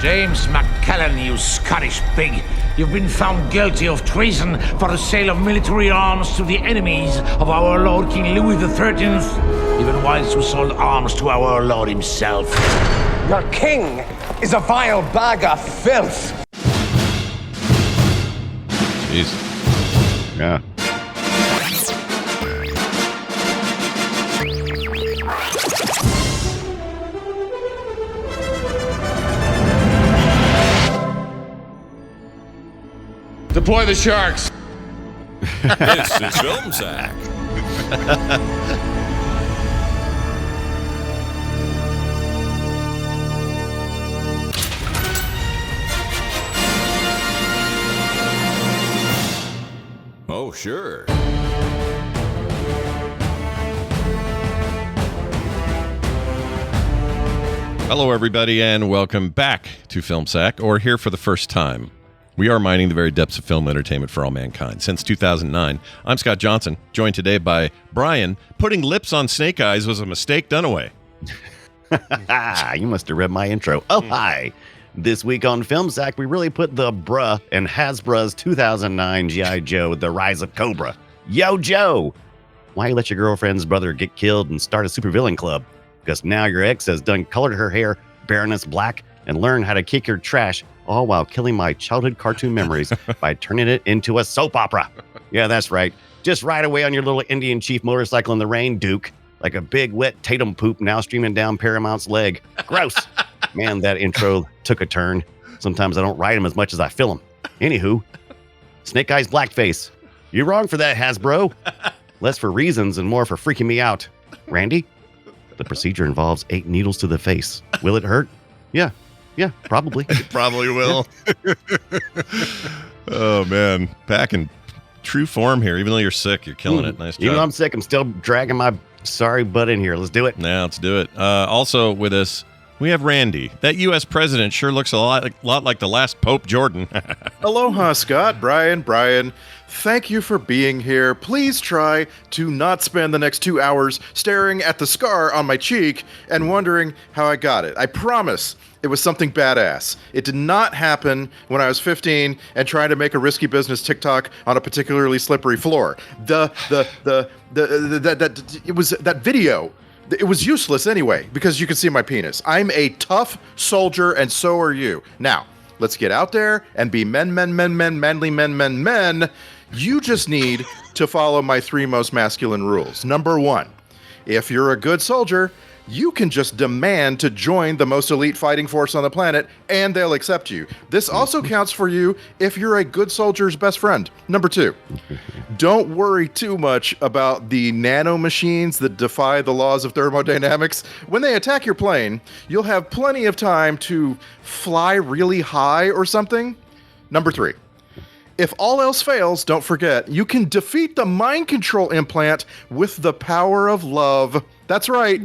James McKellen, you Scottish pig. You've been found guilty of treason for the sale of military arms to the enemies of our Lord King Louis XIII, even whilst you sold arms to our Lord himself. Your king is a vile bag of filth. Jeez. Yeah. Deploy the sharks. This is Film Sack. Oh, sure. Hello, everybody, and welcome back to Film Sack, or here for the first time. We are mining the very depths of film entertainment for all mankind. Since 2009, I'm Scott Johnson, joined today by Brian. Putting lips on snake eyes was a mistake done away. You must have read my intro. Oh, hi. This week on Film Sack, we really put the bruh in Hasbro's 2009 G.I. Joe, The Rise of Cobra. Yo, Joe! Why you let your girlfriend's brother get killed and start a supervillain club? Because now your ex has done colored her hair Baroness Black and learned how to kick your trash, all while killing my childhood cartoon memories by turning it into a soap opera. Yeah, that's right. Just ride away on your little Indian chief motorcycle in the rain, Duke, like a big wet Tatum poop now streaming down Paramount's leg. Gross. Man, that intro took a turn. Sometimes I don't ride him as much as I fill him. Anywho, Snake Eyes Blackface. You're wrong for that, Hasbro. Less for reasons and more for freaking me out. Randy? The procedure involves 8 needles to the face. Will it hurt? Yeah, probably. It probably will. Oh, man. Back in true form here. Even though you're sick, you're killing it. Nice job. Even though I'm sick, I'm still dragging my sorry butt in here. Let's do it. Now, let's do it. Also with us, we have Randy. That U.S. president sure looks a lot like the last Pope Jordan. Aloha, Scott. Brian. Thank you for being here. Please try to not spend the next 2 hours staring at the scar on my cheek and wondering how I got it. I promise it was something badass. It did not happen when I was 15 and trying to make a risky business TikTok on a particularly slippery floor. It was that video. It was useless anyway because you could see my penis. I'm a tough soldier and so are you. Now, let's get out there and be manly men. You just need to follow my 3 most masculine rules. Number 1, if you're a good soldier, you can just demand to join the most elite fighting force on the planet, and they'll accept you. This also counts for you if you're a good soldier's best friend. Number 2, don't worry too much about the nanomachines that defy the laws of thermodynamics. When they attack your plane, you'll have plenty of time to fly really high or something. Number 3, if all else fails, don't forget, you can defeat the mind control implant with the power of love. That's right.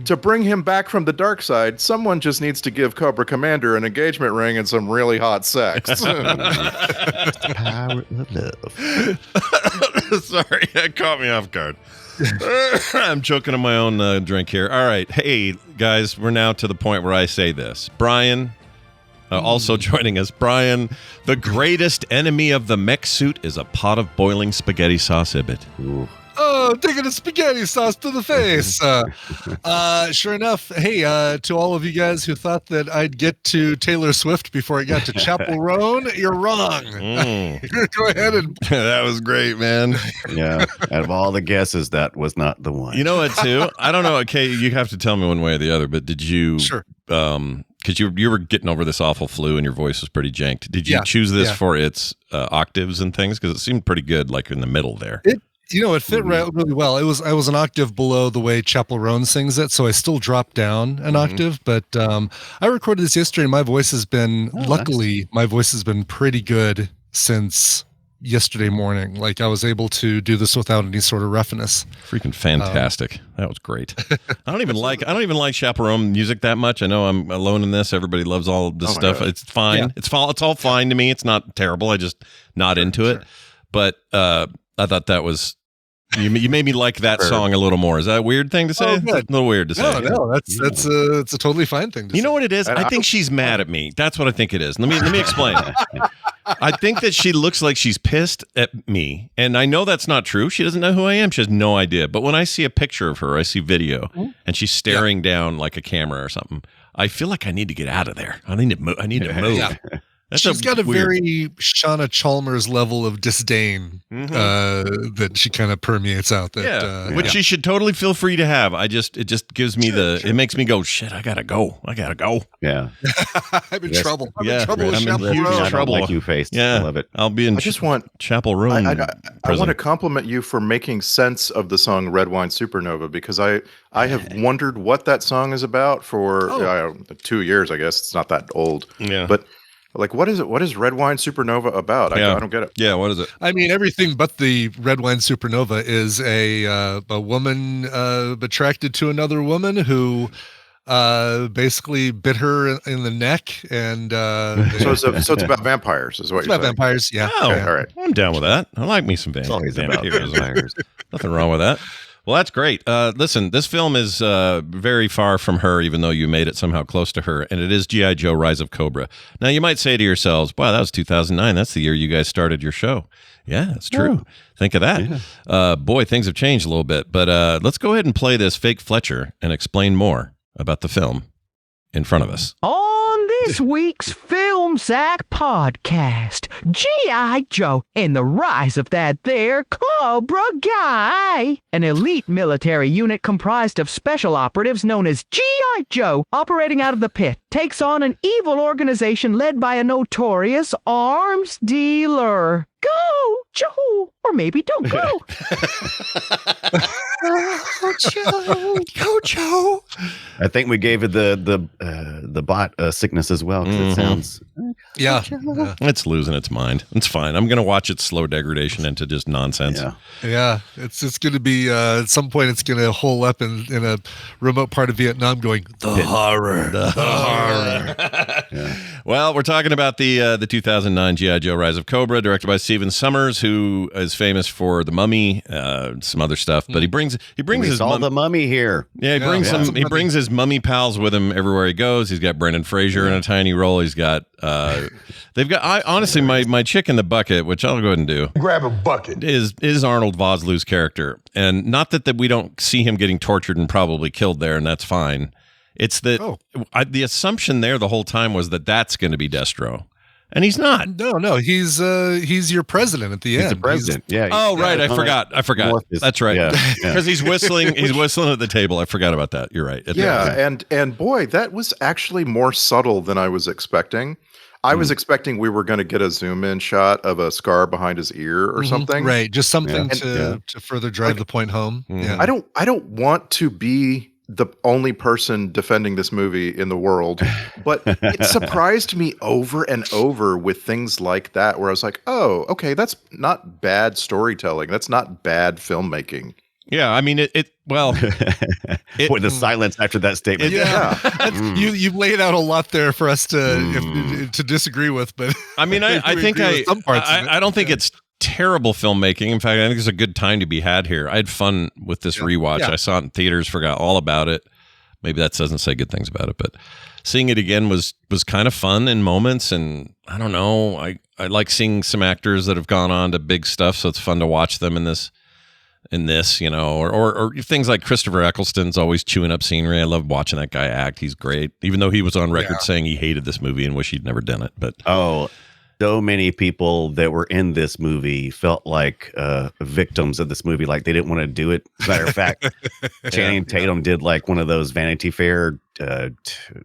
To bring him back from the dark side, someone just needs to give Cobra Commander an engagement ring and some really hot sex. Power of love. Sorry, that caught me off guard. I'm choking on my own drink here. All right. Hey, guys, we're now to the point where I say this. Brian, also joining us, Brian, the greatest enemy of the mech suit is a pot of boiling spaghetti sauce, Ibit. Ooh. Oh, taking a spaghetti sauce to the face. Sure enough, hey, to all of you guys who thought that I'd get to Taylor Swift before I got to Chapel Roan, you're wrong. Go ahead and... That was great, man. Yeah, out of all the guesses, that was not the one. You know what, too? I don't know. Okay, you have to tell me one way or the other, but did you... Sure. Because you were getting over this awful flu and your voice was pretty janked. Did you choose this for its octaves and things? Because it seemed pretty good, like in the middle there. It fit really well. I was an octave below the way Chapel Roan sings it, so I still dropped down an octave. But I recorded this yesterday, and my voice has been my voice has been pretty good since yesterday morning. Like I was able to do this without any sort of roughness. Freaking fantastic! That was great. I don't even like Chaperone music that much. I know I'm alone in this. Everybody loves all this stuff. It's fine. Yeah. It's all fine to me. It's not terrible. I just not into it. But I thought that was You made me like that song a little more. Is that a weird thing to say? Oh, good. It's a little weird to say. No, that's it's a totally fine thing to say. You know what it is? I think she's mad at me. That's what I think it is. Let me explain. I think that she looks like she's pissed at me, and I know that's not true. She doesn't know who I am. She has no idea. But when I see a picture of her, I see video, and she's staring down like a camera or something. I feel like I need to get out of there. I need to move. Yeah. She's got a very Shauna Chalmers level of disdain that she kind of permeates out. Which she should totally feel free to have. It just gives me it makes me go, shit, I gotta go. Yeah. I'm in trouble. I'm in huge trouble. Like you faced. Yeah. I love it. I'll be in Chapel Roan. I want to compliment you for making sense of the song Red Wine Supernova, because I have wondered what that song is about for 2 years, I guess. It's not that old. Yeah. But like, what is it? What is Red Wine Supernova about? I don't get it. Yeah, what is it? I mean, everything but the Red Wine Supernova is a woman attracted to another woman who basically bit her in the neck, and so it's about vampires, is what you're saying? About vampires, yeah. Oh, okay, all right. I'm down with that. I like me some vampires. Nothing wrong with that. Well, that's great. Listen, this film is very far from her, even though you made it somehow close to her, and it is G.I. Joe: Rise of Cobra. Now, you might say to yourselves, wow, that was 2009. That's the year you guys started your show. Yeah, that's true. Think of that. Yeah. Boy, things have changed a little bit. But let's go ahead and play this fake Fletcher and explain more about the film in front of us. On this week's Film Sack podcast, G.I. Joe and the rise of that there Cobra guy. An elite military unit comprised of special operatives known as G.I. Joe, operating out of the pit, takes on an evil organization led by a notorious arms dealer. Go, Joe! Or maybe don't go. Go, Joe! I think we gave it the bot sickness as well, because it sounds. Yeah. It's losing its mind. It's fine. I'm going to watch its slow degradation into just nonsense. Yeah. It's going to be at some point. It's going to hole up in a remote part of Vietnam, going the horror. Yeah. Well, we're talking about the 2009 G.I. Joe: Rise of Cobra, directed by Stephen Sommers, who is famous for The Mummy, some other stuff. But he brings his the mummy here. Yeah, he brings his mummy pals with him everywhere he goes. He's got Brendan Fraser in a tiny role. He's got they've got honestly my chick in the bucket, which I'll go ahead and do. Grab a bucket. Is Arnold Vosloo's character, and not that we don't see him getting tortured and probably killed there, and that's fine. It's that the assumption there the whole time was that that's going to be Destro, and he's not. No, he's your president at the end. He's the president. Right. I forgot. That's right. Because he's whistling. He's whistling at the table. I forgot about that. You're right. And boy, that was actually more subtle than I was expecting. I was expecting we were going to get a zoom in shot of a scar behind his ear or something. Right. Just something to further drive the point home. Yeah. I don't want to be the only person defending this movie in the world, but it surprised me over and over with things like that, where I was like, oh, okay, that's not bad storytelling. That's not bad filmmaking. Yeah, I mean, with the silence after that statement. You laid out a lot there for us to disagree with, but I mean, I don't think it's terrible filmmaking. In fact, I think it's a good time to be had here. I had fun with this rewatch. I saw it in theaters, forgot all about it. Maybe that doesn't say good things about it, but seeing it again was kind of fun in moments. And I don't know, I like seeing some actors that have gone on to big stuff, so it's fun to watch them in this, or things like Christopher Eccleston's always chewing up scenery. I love watching that guy act. He's great, even though he was on record saying he hated this movie and wish he'd never done it. But so many people that were in this movie felt like victims of this movie, like they didn't want to do it. Matter of fact, Channing Tatum did like one of those Vanity Fair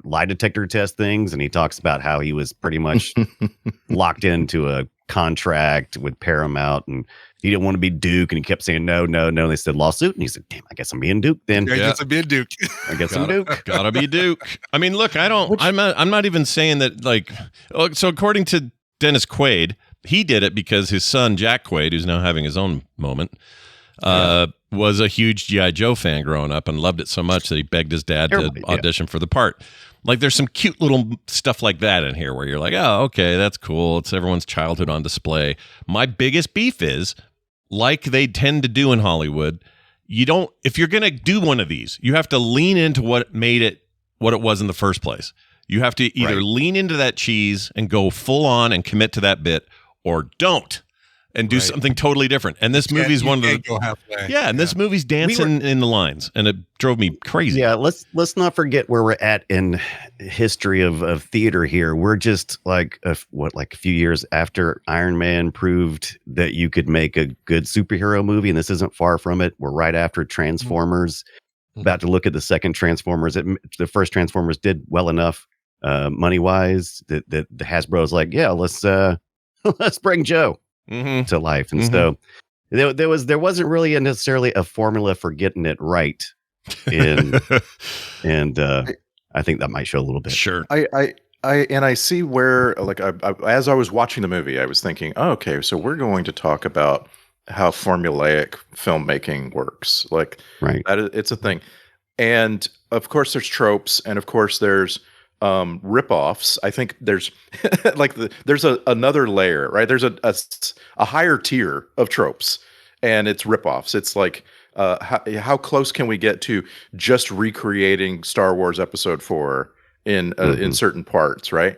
lie detector test things, and he talks about how he was pretty much locked into a contract with Paramount, and he didn't want to be Duke, and he kept saying no. And they said lawsuit, and he said, "Damn, I guess I'm being Duke then." I guess I'm being Duke. I guess I'm Duke. Gotta be Duke. I mean, look, I'm not even saying that. Like, so according to Dennis Quaid, he did it because his son Jack Quaid, who's now having his own moment, was a huge G.I. Joe fan growing up and loved it so much that he begged his dad to audition for the part. Like, there's some cute little stuff like that in here where you're like, oh, okay, that's cool. It's everyone's childhood on display. My biggest beef is like they tend to do in Hollywood, if you're going to do one of these, you have to lean into what made it what it was in the first place. You have to either lean into that cheese and go full on and commit to that bit, or don't and do something totally different. And this movie's one of the go halfway. Yeah, and this movie's dancing in the lines, and it drove me crazy. Yeah, let's not forget where we're at in history of theater here. We're just like a few years after Iron Man proved that you could make a good superhero movie, and this isn't far from it. We're right after Transformers. About to look at the second Transformers. The first Transformers did well enough money wise that the Hasbro's like, yeah, let's bring Joe to life. And so there wasn't really necessarily a formula for getting it right. And I think that might show a little bit. Sure. I see where, like, as I was watching the movie, I was thinking, oh, okay, so we're going to talk about how formulaic filmmaking works. Like, it's a thing. And of course there's tropes, and of course there's rip-offs. I think there's there's another layer, right? There's a higher tier of tropes, and it's rip-offs. It's like, how close can we get to just recreating Star Wars Episode 4 in certain parts, right?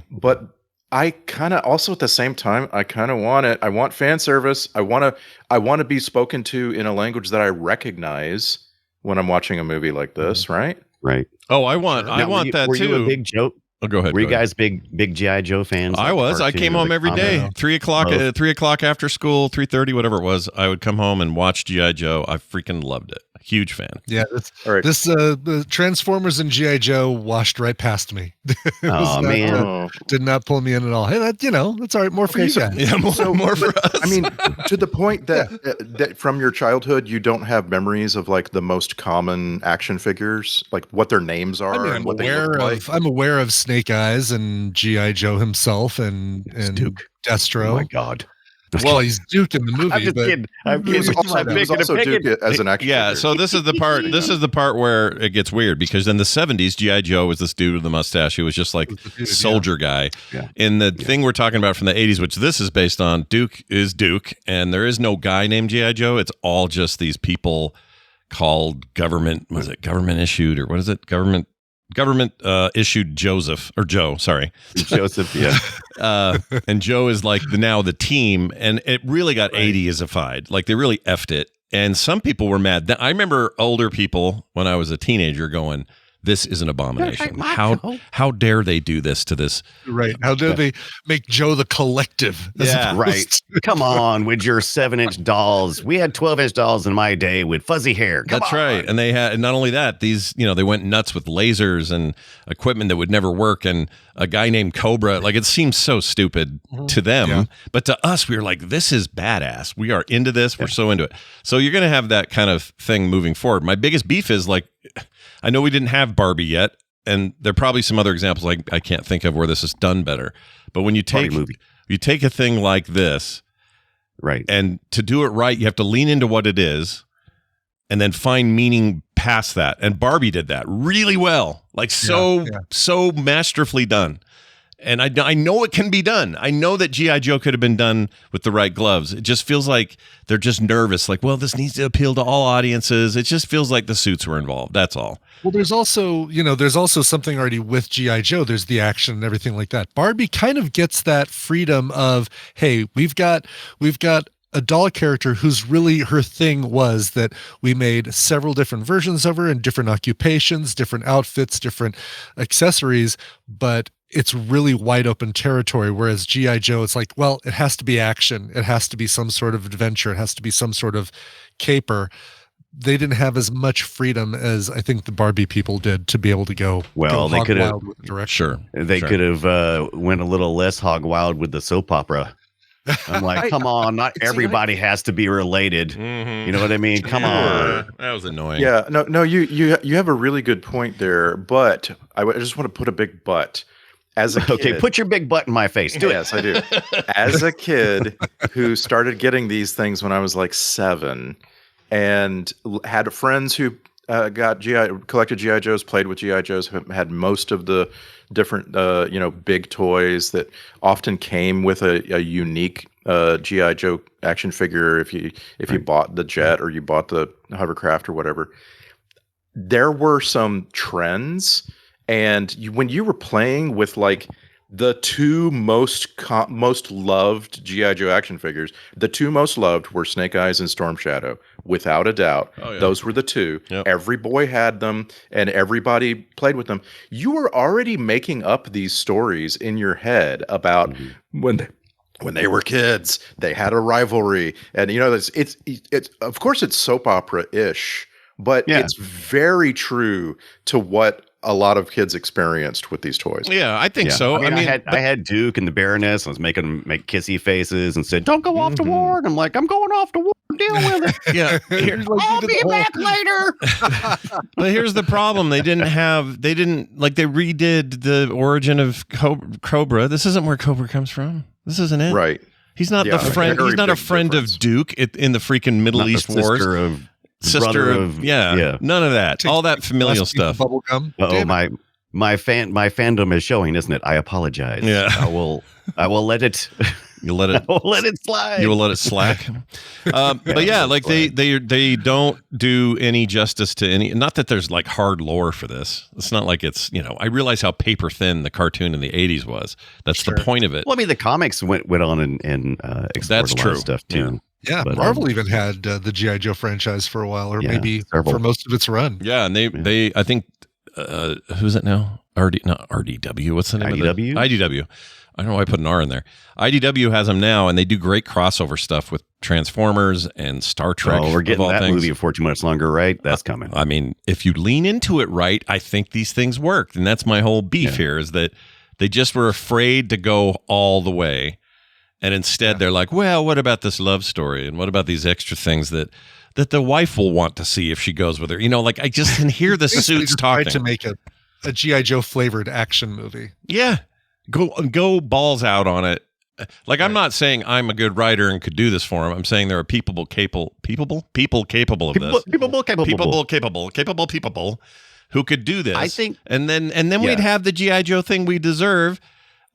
But I kind of also, at the same time, I kind of want it. I want fan service. I want to be spoken to in a language that I recognize when I'm watching a movie like this, right? Right. Oh, I want that were too. You a big Joe? Oh, go ahead. Were you guys big G.I. Joe fans? I was. I came home every day, 3 o'clock after school, 3:30, whatever it was. I would come home and watch G.I. Joe. I freaking loved it. Huge fan. Yeah, the Transformers and G.I. Joe washed right past me. Did not pull me in at all. Hey, that's all right. More for you guys. Yeah, more for us. I mean, to the point that from your childhood, you don't have memories of like the most common action figures, like what their names are and what they look like. I'm aware of Snake Eyes and G.I. Joe himself and Duke. Destro. Oh my God. Well, he's Duke in the movie. I'm just kidding. He was also Duke as an action figure. So this is the part. This is the part where it gets weird, because in the 70s, G.I. Joe was this dude with the mustache who was just like soldier guy. Yeah. In the thing we're talking about from the 80s, which this is based on, Duke is Duke, and there is no guy named G.I. Joe. It's all just these people called government. Was it government issued, or what is it? Government issued Joe, sorry. Joseph, yeah. And Joe is like now the team, and it really got 80s-ified. Like they really effed it. And some people were mad. I remember older people when I was a teenager going, this is an abomination. How dare they do this to this? Right. How dare they make Joe the collective? Right. Come on with your 7-inch dolls. We had 12-inch dolls in my day with fuzzy hair. That's right. And they had, not only that, these, they went nuts with lasers and equipment that would never work. And a guy named Cobra, like, it seems so stupid to them. Yeah. But to us, we were like, this is badass. We are into this. We're so into it. So you're going to have that kind of thing moving forward. My biggest beef is, like, I know we didn't have Barbie yet, and there are probably some other examples I can't think of where this is done better. But when you take a thing like this, right, and to do it right, you have to lean into what it is, and then find meaning past that. And Barbie did that really well, like so masterfully done. And I know it can be done. I know that G.I. Joe could have been done with the right gloves. It just feels like they're just nervous. Like, well, this needs to appeal to all audiences. It just feels like the suits were involved. That's all. Well, there's also something already with G.I. Joe. There's the action and everything like that. Barbie kind of gets that freedom of, hey, we've got a doll character whose really her thing was that we made several different versions of her in different occupations, different outfits, different accessories, but it's really wide open territory. Whereas G.I. Joe, it's like, well, it has to be action. It has to be some sort of adventure. It has to be some sort of caper. They didn't have as much freedom as I think the Barbie people did to be able to go. Well, they could have They could have went a little less hog wild with the soap opera. I'm like, come on, not everybody has to be related. You know what I mean? Come on. That was annoying. Yeah, no, you have a really good point there, but I just want to put a big but. As a kid, okay, put your big butt in my face. Do it. Yes, I do. As a kid who started getting these things when I was like 7, and had friends who collected GI Joes, played with GI Joes, had most of the different big toys that often came with a unique GI Joe action figure. If you bought the jet or you bought the hovercraft or whatever, there were some trends, and when you were playing with like the two most loved GI Joe action figures, the two most loved were Snake Eyes and Storm Shadow, without a doubt. Oh, yeah. Those were the two. Yep. Every boy had them, and everybody played with them. You were already making up these stories in your head about when they were kids, they had a rivalry, and it's of course it's soap opera-ish, but it's very true to what a lot of kids experienced with these toys. Yeah, I think so. I had Duke and the Baroness. I was making them make kissy faces and said, "Don't go off to war." And I'm like, "I'm going off to war. Deal with it." Yeah, I'll be back later. But here's the problem: they redid the origin of Cobra. This isn't where Cobra comes from. This isn't it. Right. He's not the friend. He's not a friend of Duke in the freaking Middle East wars. Sister of none of that. All that familial stuff. Bubblegum. Oh, my fandom is showing, isn't it? I apologize. Yeah. I will let it. You let it. I will let it slide. You will let it slack. But yeah, like they don't do any justice to any. Not that there's like hard lore for this. It's not like it's I realize how paper thin the cartoon in the '80s was. That's the point of it. Well, I mean, the comics went on and explored a lot of stuff too. Yeah, but, Marvel even had the G.I. Joe franchise for a while, or maybe several. for most of its run. Yeah, and they I think who's it now? Not RDW. What's the name IDW? of it? IDW. I don't know why I put an R in there. IDW has them now, and they do great crossover stuff with Transformers and Star Trek. Oh, we're getting that things. movie for 2 months longer, right? That's coming. I mean, if you lean into it right, I think these things work. And that's my whole beef here, is that they just were afraid to go all the way. And instead, they're like, well, what about this love story? And what about these extra things that the wife will want to see if she goes with her? I just can hear the suits talking. Tried to make a G.I. Joe flavored action movie. Yeah. Go balls out on it. Like, I'm not saying I'm a good writer and could do this for him. I'm saying there are people capable of this. People who could do this. I think, and then we'd have the G.I. Joe thing we deserve.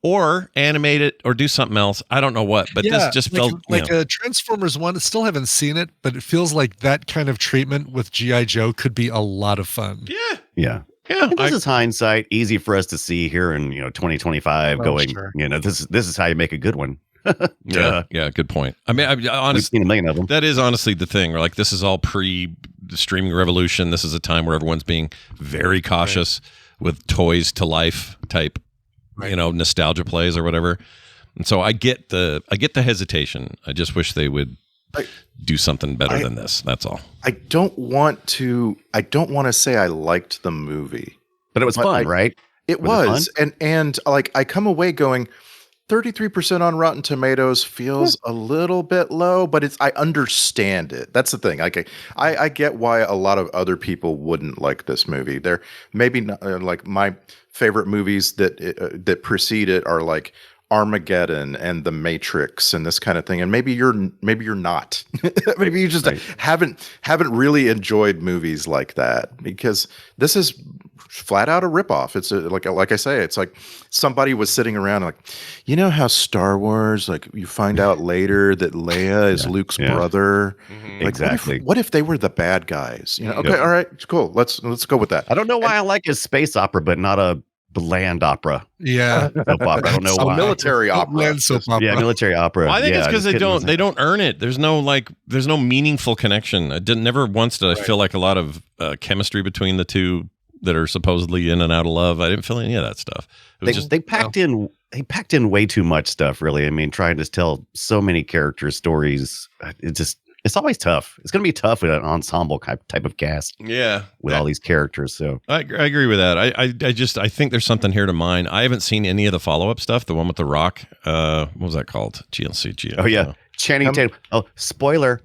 Or animate it, or do something else. I don't know what, but this just felt like a Transformers one. Still haven't seen it, but it feels like that kind of treatment with G.I. Joe could be a lot of fun. Yeah. This is hindsight, easy for us to see here in 2025. Sure. This is how you make a good one. Yeah, good point. I mean, honestly, we've seen a million of them. That is honestly the thing. Like, this is all pre the streaming revolution. This is a time where everyone's being very cautious with toys to life type. Nostalgia plays or whatever. And so I get the hesitation. I just wish they would do something better than this. That's all. I don't want to say I liked the movie, but it was fun, right? It was. And like, I come away going, 33% on Rotten Tomatoes feels a little bit low, but I understand it. That's the thing. Like, I get why a lot of other people wouldn't like this movie. They're maybe not, like my favorite movies that precede it are like Armageddon and The Matrix and this kind of thing. And maybe you're not. Maybe you just haven't really enjoyed movies like that, because this is flat out a ripoff. It's like I say, it's like somebody was sitting around like, how Star Wars, like, you find out later that Leia is Luke's brother. Mm-hmm. Like, exactly. What if they were the bad guys? Okay, all right, cool. Let's go with that. I don't know why I like a space opera, but not a bland opera. Yeah. Soap opera. I don't know why. Military opera. Soap opera. Yeah, military opera. Well, I think it's because they don't. don't earn it. There's no meaningful connection. Never once did I feel like a lot of chemistry between the two that are supposedly in and out of love. I didn't feel any of that stuff. They packed in way too much stuff, really. I mean, trying to tell so many character stories, it's always tough. It's going to be tough with an ensemble type of cast. Yeah, with all these characters. So I agree with that. I think there's something here to mine. I haven't seen any of the follow-up stuff. The one with The Rock. What was that called? GLC. Oh yeah, Channing Tatum. Oh, spoiler.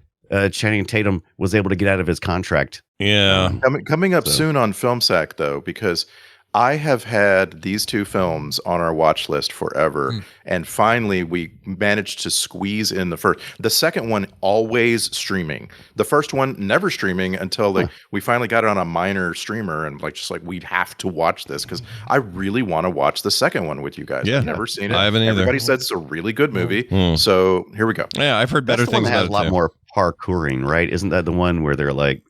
Channing Tatum was able to get out of his contract. Yeah, coming up soon on FilmSack, though, because I have had these two films on our watch list forever, and finally we managed to squeeze in the first. The second one always streaming. The first one never streaming until we finally got it on a minor streamer, and we'd have to watch this because I really want to watch the second one with you guys. Yeah. I've never seen it. I haven't either. Everybody said it's a really good movie, so here we go. Yeah, I've heard better That's the one things that has about a it lot too. more parkouring, right? Isn't that the one where they're like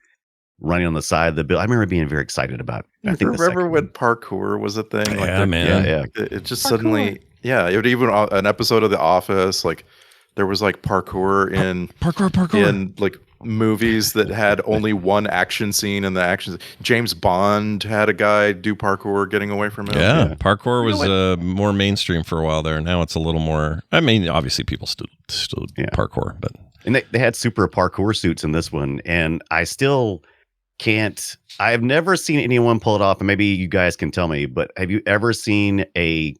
running on the side of the building? I remember being very excited about it. I think Remember when parkour was a thing? Man. Yeah. It just suddenly, it would even an episode of The Office, like there was like parkour in like movies that had only one action scene, and the action. James Bond had a guy do parkour getting away from him. Yeah, parkour was more mainstream for a while there. Now it's a little more. I mean, obviously people still parkour, but And they had super parkour suits in this one, and I still can't. I've never seen anyone pull it off, and maybe you guys can tell me. But have you ever seen a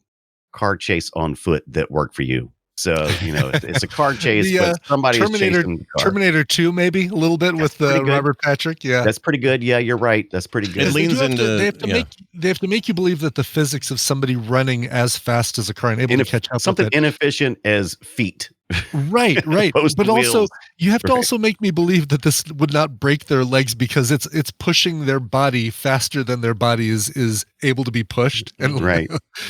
car chase on foot that worked for you? So it's a car chase, but somebody's chasing the car. Terminator 2, maybe a little bit with Robert Patrick. Yeah, that's pretty good. Yeah, you're right. That's pretty good. It leans into. They have to make you believe that the physics of somebody running as fast as a car and able to catch up. Something with it. inefficient as feet. Right. But also, you have to also make me believe that this would not break their legs because it's pushing their body faster than their body is able to be pushed, and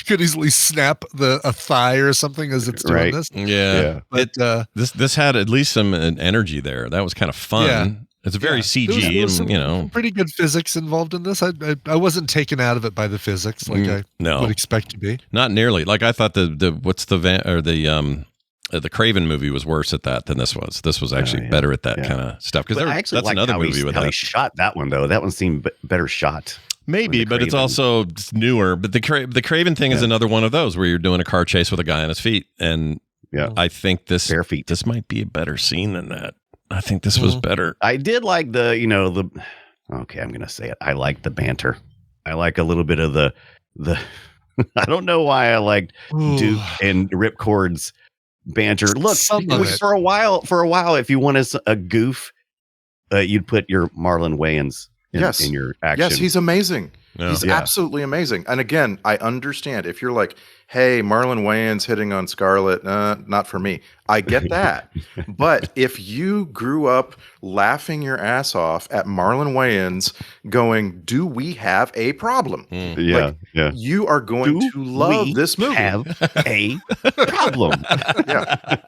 could easily snap a thigh or something as it's doing this. Yeah. But this had at least some energy there. That was kind of fun. Yeah. It's very CG, there was and pretty good physics involved in this. I wasn't taken out of it by the physics like I would expect to be. Not nearly. Like I thought the Craven movie was worse at that than this was. This was actually better at that kind of stuff. Because that's another movie with how that. he shot that one though. That one seemed better shot. Maybe, but it's also newer. But the Craven thing is another one of those where you're doing a car chase with a guy on his feet, and I think this might be a better scene than that. I think this was better. I did like okay, I'm gonna say it. I like the banter. I like a little bit of the I don't know why I liked Duke and Ripcord's banter. Look, for a while, if you wanted a goof, you'd put your Marlon Wayans in your action. Yes, he's amazing. Yeah. He's absolutely amazing. And again, I understand if you're like, hey, Marlon Wayans hitting on Scarlett, not for me. I get that. But if you grew up laughing your ass off at Marlon Wayans going, do we have a problem? You are going to love this movie. Have a problem.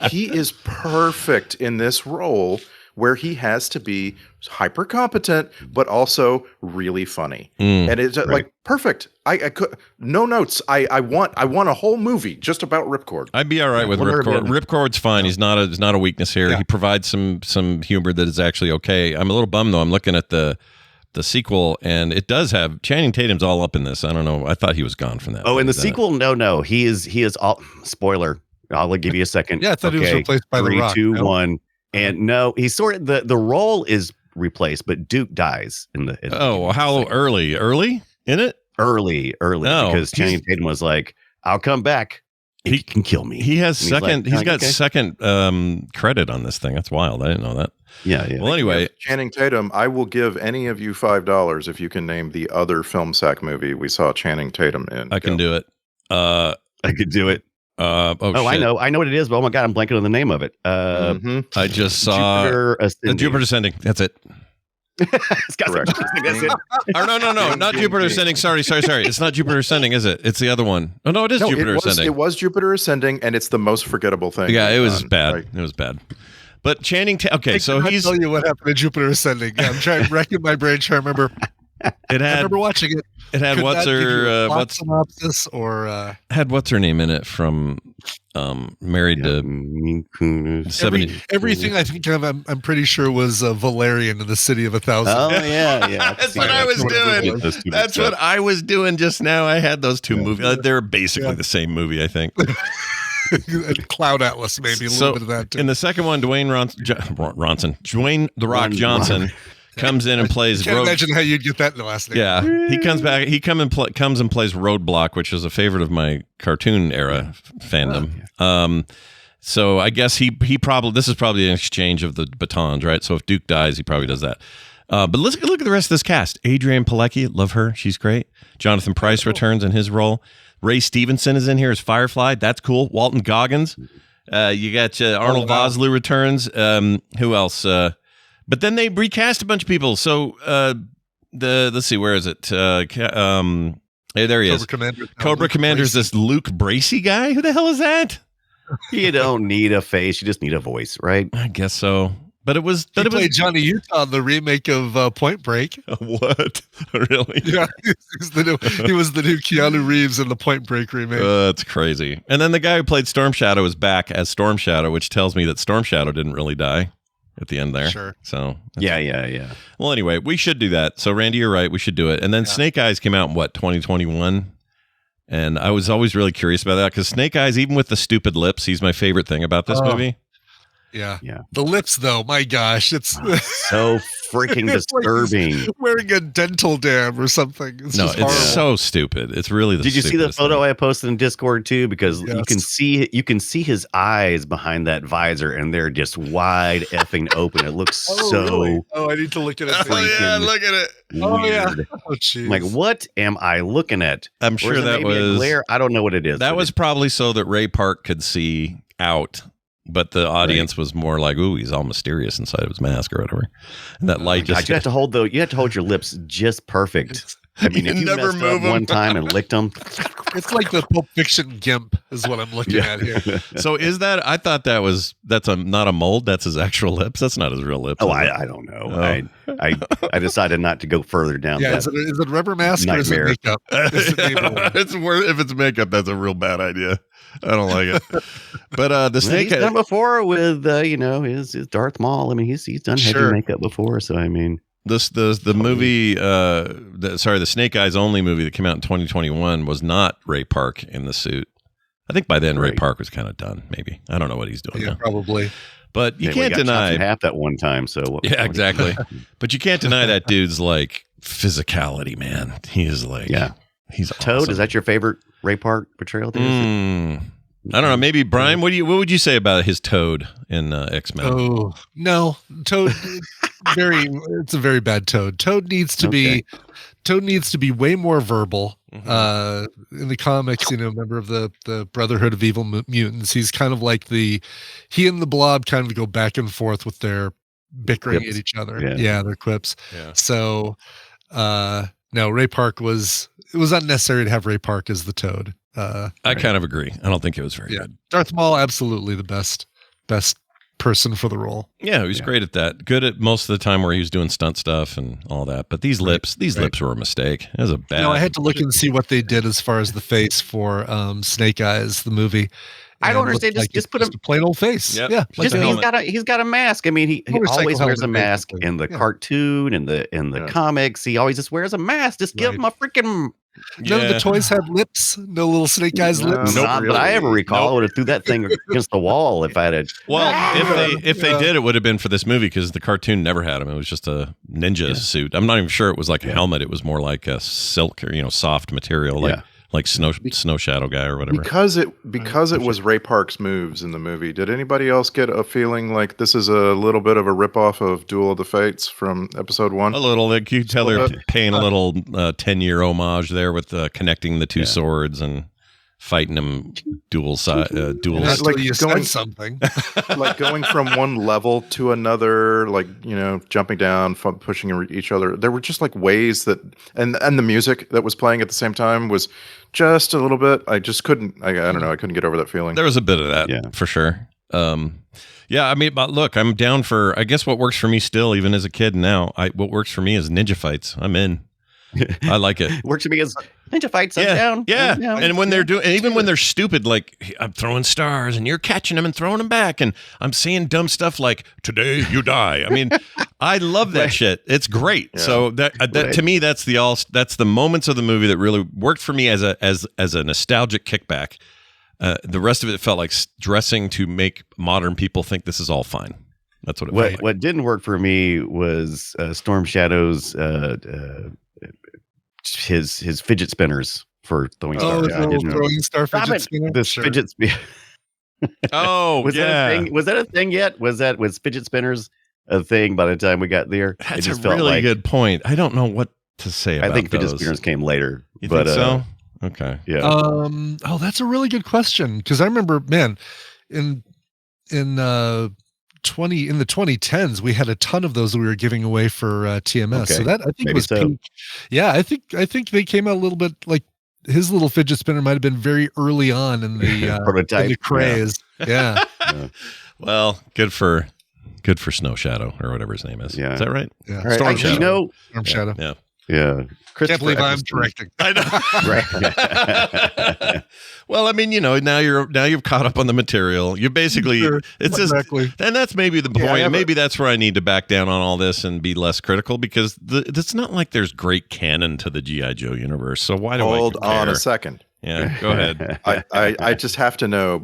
He is perfect in this role where he has to be hyper competent, but also really funny. And it's like perfect. I could no notes. I want a whole movie just about Ripcord. I'd be all right with Ripcord. Ripcord's fine. He's not a weakness here. Yeah. He provides some humor that is actually okay. I'm a little bummed though. I'm looking at the sequel, and it does have Channing Tatum's all up in this. I don't know. I thought he was gone from that. Oh, in the sequel, no. He is all spoiler. I'll give you a second. Yeah, I thought he was replaced by The Rock. 3, 2, 1. And no, he's sort of the role is replaced, but Duke dies in the. How early in it? Early, because Channing Tatum was like, "I'll come back. He can kill me." He has second. He's got second credit on this thing. That's wild. I didn't know that. Yeah. Well, anyway, Channing Tatum, I will give any of you $5 if you can name the other Film Sack movie we saw Channing Tatum in. I can do it. I could do it. Shit. I know what it is, but oh my god, I'm blanking on the name of it. I just saw Jupiter Ascending. That's it. It's got Correct. That's it. No, not Jupiter Ascending. Sorry. It's not Jupiter Ascending, is it? It's the other one. Oh no, it is Jupiter Ascending. It was Jupiter Ascending, and it's the most forgettable thing. Yeah, it was bad. It was bad. But Channing, so I'll tell you what happened to Jupiter Ascending. Yeah, I'm trying to racking my brain, trying to remember. I remember watching it. It had what's synopsis or had what's her name in it from Married to 70. Everything I think of, I'm pretty sure was Valerian in the City of 1,000. Oh yeah. That's what I was doing. That's what I was doing just now. I had those two movies. They're basically the same movie, I think. Cloud Atlas, maybe a little bit of that too. In the second one, Dwayne The Rock Johnson comes in and plays. Can't imagine how you'd get that in the last name. Yeah, he comes back. He comes and plays Roadblock, which is a favorite of my cartoon era fandom. So I guess he probably this is probably an exchange of the batons, right? So if Duke dies, he probably does that. But let's look at the rest of this cast. Adrienne Palicki, love her. She's great. Jonathan Pryce returns in his role. Ray Stevenson is in here as Firefly. That's cool. Walton Goggins. You got Arnold Vosloo returns. Who else? But then they recast a bunch of people. So let's see, where is it? Hey, there he is. Cobra Commander's this Luke Bracey guy. Who the hell is that? You don't need a face. You just need a voice, right? I guess so. But it was. He played Johnny Utah in the remake of Point Break. What? Really? Yeah, he was the new Keanu Reeves in the Point Break remake. That's crazy. And then the guy who played Storm Shadow is back as Storm Shadow, which tells me that Storm Shadow didn't really die at the end there. Sure. So yeah. Well, anyway, we should do that. So Randy, you're right. We should do it. And then Snake Eyes came out in 2021. And I was always really curious about that because Snake Eyes, even with the stupid lips, he's my favorite thing about this movie. Yeah. The lips, though, my gosh, it's so freaking disturbing. Like wearing a dental dam or something. It's so stupid. It's really. Did you see the photo I posted in Discord too? Because you can see his eyes behind that visor, and they're just wide effing open. It looks really? Oh, I need to look at it. Look at it. Weird. Oh, jeez. Like, what am I looking at? I'm sure that was glare. I don't know what it is. That was probably so that Ray Park could see out. But the audience was more like, "Ooh, he's all mysterious inside of his mask or whatever." And that light just—you have to hold your lips just perfect. I mean, if you never messed move up one time and licked them, it's like the Pulp Fiction gimp is what I'm looking at here. So is that? I thought that's not a mold. That's his actual lips. That's not his real lips. Oh, I don't know. Oh. I decided not to go further down. Yeah, is it rubber mask or is it makeup? If it's makeup, that's a real bad idea. I don't like it. But the Snake he's done before with his Darth Maul. I mean, he's done heavy makeup before. So I mean, the movie, the Snake Eyes only movie that came out in 2021 was not Ray Park in the suit. I think by then Ray Park was kind of done. Maybe I don't know what he's doing now. Probably. But you can't deny half that one time. So exactly. But you can't deny that dude's like physicality, man. He is like he's Toad. Awesome. Is that your favorite Ray Park portrayal? I don't know. Maybe Brian. What would you say about his Toad in X-Men? Oh no, Toad. It's a very bad Toad. Toad needs to be way more verbal. In the comics, member of the Brotherhood of Evil Mutants. He's kind of like he and the Blob kind of go back and forth with their bickering at each other. Yeah, their quips. Yeah. So, no, Ray Park it was unnecessary to have Ray Park as the Toad. I kind of agree. I don't think it was very good. Darth Maul, absolutely the best person for the role. Yeah, he was great at that. Good at most of the time where he was doing stunt stuff and all that. But these lips were a mistake. It was a bad. I had to look and see what they did as far as the face for Snake Eyes, the movie. I don't understand. Just put a plain old face. Yep. Yeah, he's got a mask. I mean, he always wears a mask in the cartoon, in the comics. He always just wears a mask. Just give him a freaking. None of the toys had lips. No little Snake Eyes lips. Not that I ever recall. I would have threw that thing against the wall if I had. Well, if they did, it would have been for this movie because the cartoon never had him. It was just a ninja suit. I'm not even sure it was like a helmet. It was more like a silk or soft material, like Snow Shadow guy or whatever. Because it was Ray Park's moves in the movie. Did anybody else get a feeling like this is a little bit of a ripoff of Duel of the Fates from episode 1? A little. Like you tell they're paying a little 10-year homage there with connecting the two swords and fighting them dual. Like you said something. Like going from one level to another, like jumping down, pushing each other. There were just like ways that, and the music that was playing at the same time was just a little bit. I just couldn't. I don't know. I couldn't get over that feeling. There was a bit of that, for sure. Yeah, I mean, but look, I'm down for. I guess what works for me still, even as a kid now. What works for me is ninja fights. I'm in. I like it. Works for me as ninja fights. Yeah. And when they're doing, and even when they're stupid, like I'm throwing stars and you're catching them and throwing them back, and I'm saying dumb stuff like "Today you die." I mean, I love that shit. It's great. Yeah. So that to me, that's the moments of the movie that really worked for me as a nostalgic kickback. The rest of it felt like dressing to make modern people think this is all fine. That's what it felt like. What didn't work for me was Storm Shadow's. His fidget spinners for throwing stars. Throwing star fidget spinner. This fidget spinner. Oh, was that a thing yet? Was fidget spinners a thing by the time we got there. That's it just a felt really like, good point. I don't know what to say about I think Fidget those. Spinners came later. You but think so? Okay. Yeah. Oh, that's a really good question, because I remember, man, in the 2010s, we had a ton of those that we were giving away for TMS. So Okay. that I think Maybe was so. peak. Yeah, I think they came out a little bit like his little fidget spinner might have been very early on in the Prototype. in the craze. Yeah. Well, good for Snow Shadow or whatever his name is. Yeah. Is that right? Yeah. All right, Storm I- Shadow. You know, Storm Shadow. Yeah. yeah. Can't believe I'm Eccleston- directing. I know. Right. Well, I mean, now you've caught up on the material. You basically Sure. it's just, Exactly. and that's maybe the Yeah, I point. have Maybe that's where I need to back down on all this and be less critical, because it's not like there's great canon to the G.I. Joe universe. So why do Hold I on care? a second. Yeah, go ahead. I just have to know,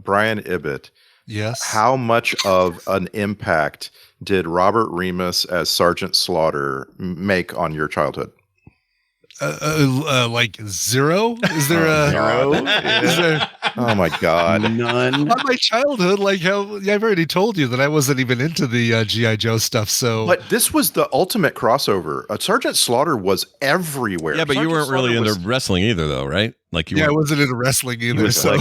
Brian Ibbett, Yes. how much of an impact did Robert Remus as Sergeant Slaughter make on your childhood? Like zero? Is there a Zero? Is there Oh my God. None. on my childhood? Like how I've already told you that I wasn't even into the GI Joe stuff. So But this was the ultimate crossover. Sergeant Slaughter was everywhere. Yeah, but you Sergeant weren't really Slaughter into was- wrestling either, though, right? Like you yeah, I weren't. wasn't into wrestling He either. was So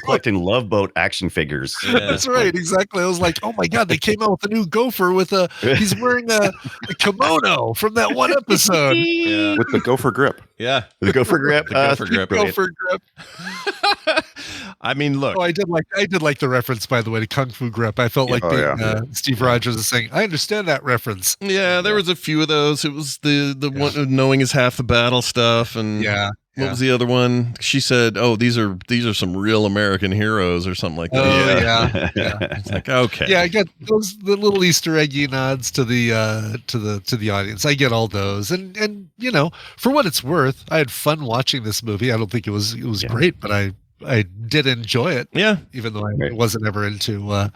collecting Love Boat action figures. Yeah. that's right, exactly. I was like, oh my god, they came out with a new Gopher with he's wearing a kimono from that one episode. Yeah, with the gopher grip. yeah. The Gopher Grip. The Gopher Grip. Gopher grip. I mean, look. Oh, I did like the reference, by the way, to Kung Fu grip. I felt like Oh, being, yeah. Steve Rogers is saying, I understand that reference. Yeah, there was a few of those. It was the one of knowing is half the battle stuff, and Yeah. what was the other one? She said, "Oh, these are some real American heroes" or something like that. Oh yeah. Yeah. It's like, okay, Yeah, I get the little Easter eggy nods to the audience. I get all those, and for what it's worth, I had fun watching this movie. I don't think it was great, but I did enjoy it, yeah. even though I wasn't ever into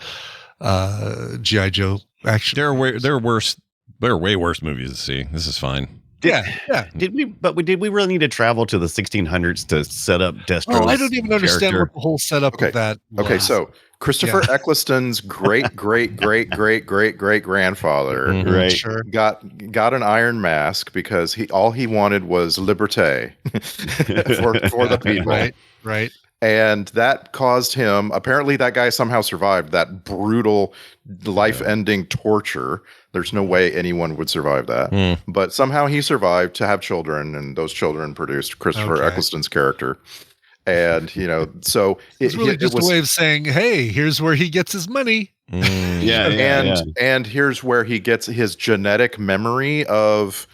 GI Joe action. There are way worse movies to see. This is fine. Yeah. Did we really need to travel to the 1600s to set up Destro? Oh, I don't even understand what the whole setup Okay. of that was. Okay, so Christopher Eccleston's great grandfather Mhm. Right. Sure. got an iron mask because all he wanted was liberté for the people. Right. And that caused him, apparently that guy somehow survived that brutal life-ending torture. There's no way anyone would survive that. But somehow he survived to have children, and those children produced Christopher Eccleston's character. And, so It's really just was, a way of saying, hey, here's where he gets his money. and here's where he gets his genetic memory of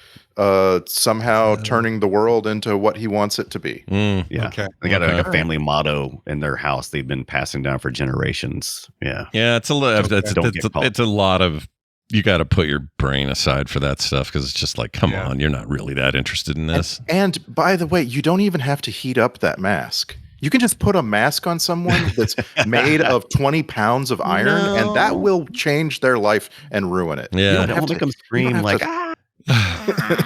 somehow turning the world into what he wants it to be. Yeah. Okay. They got like a family motto in their house they've been passing down for generations. Yeah. Yeah, it's a lot. Don't get caught. It's a lot of. You got to put your brain aside for that stuff, because it's just like, come on, you're not really that interested in this. And by the way, you don't even have to heat up that mask. You can just put a mask on someone that's made of 20 pounds of iron, and that will change their life and ruin it. Yeah. You I don't don't have want to come you scream don't have like, to-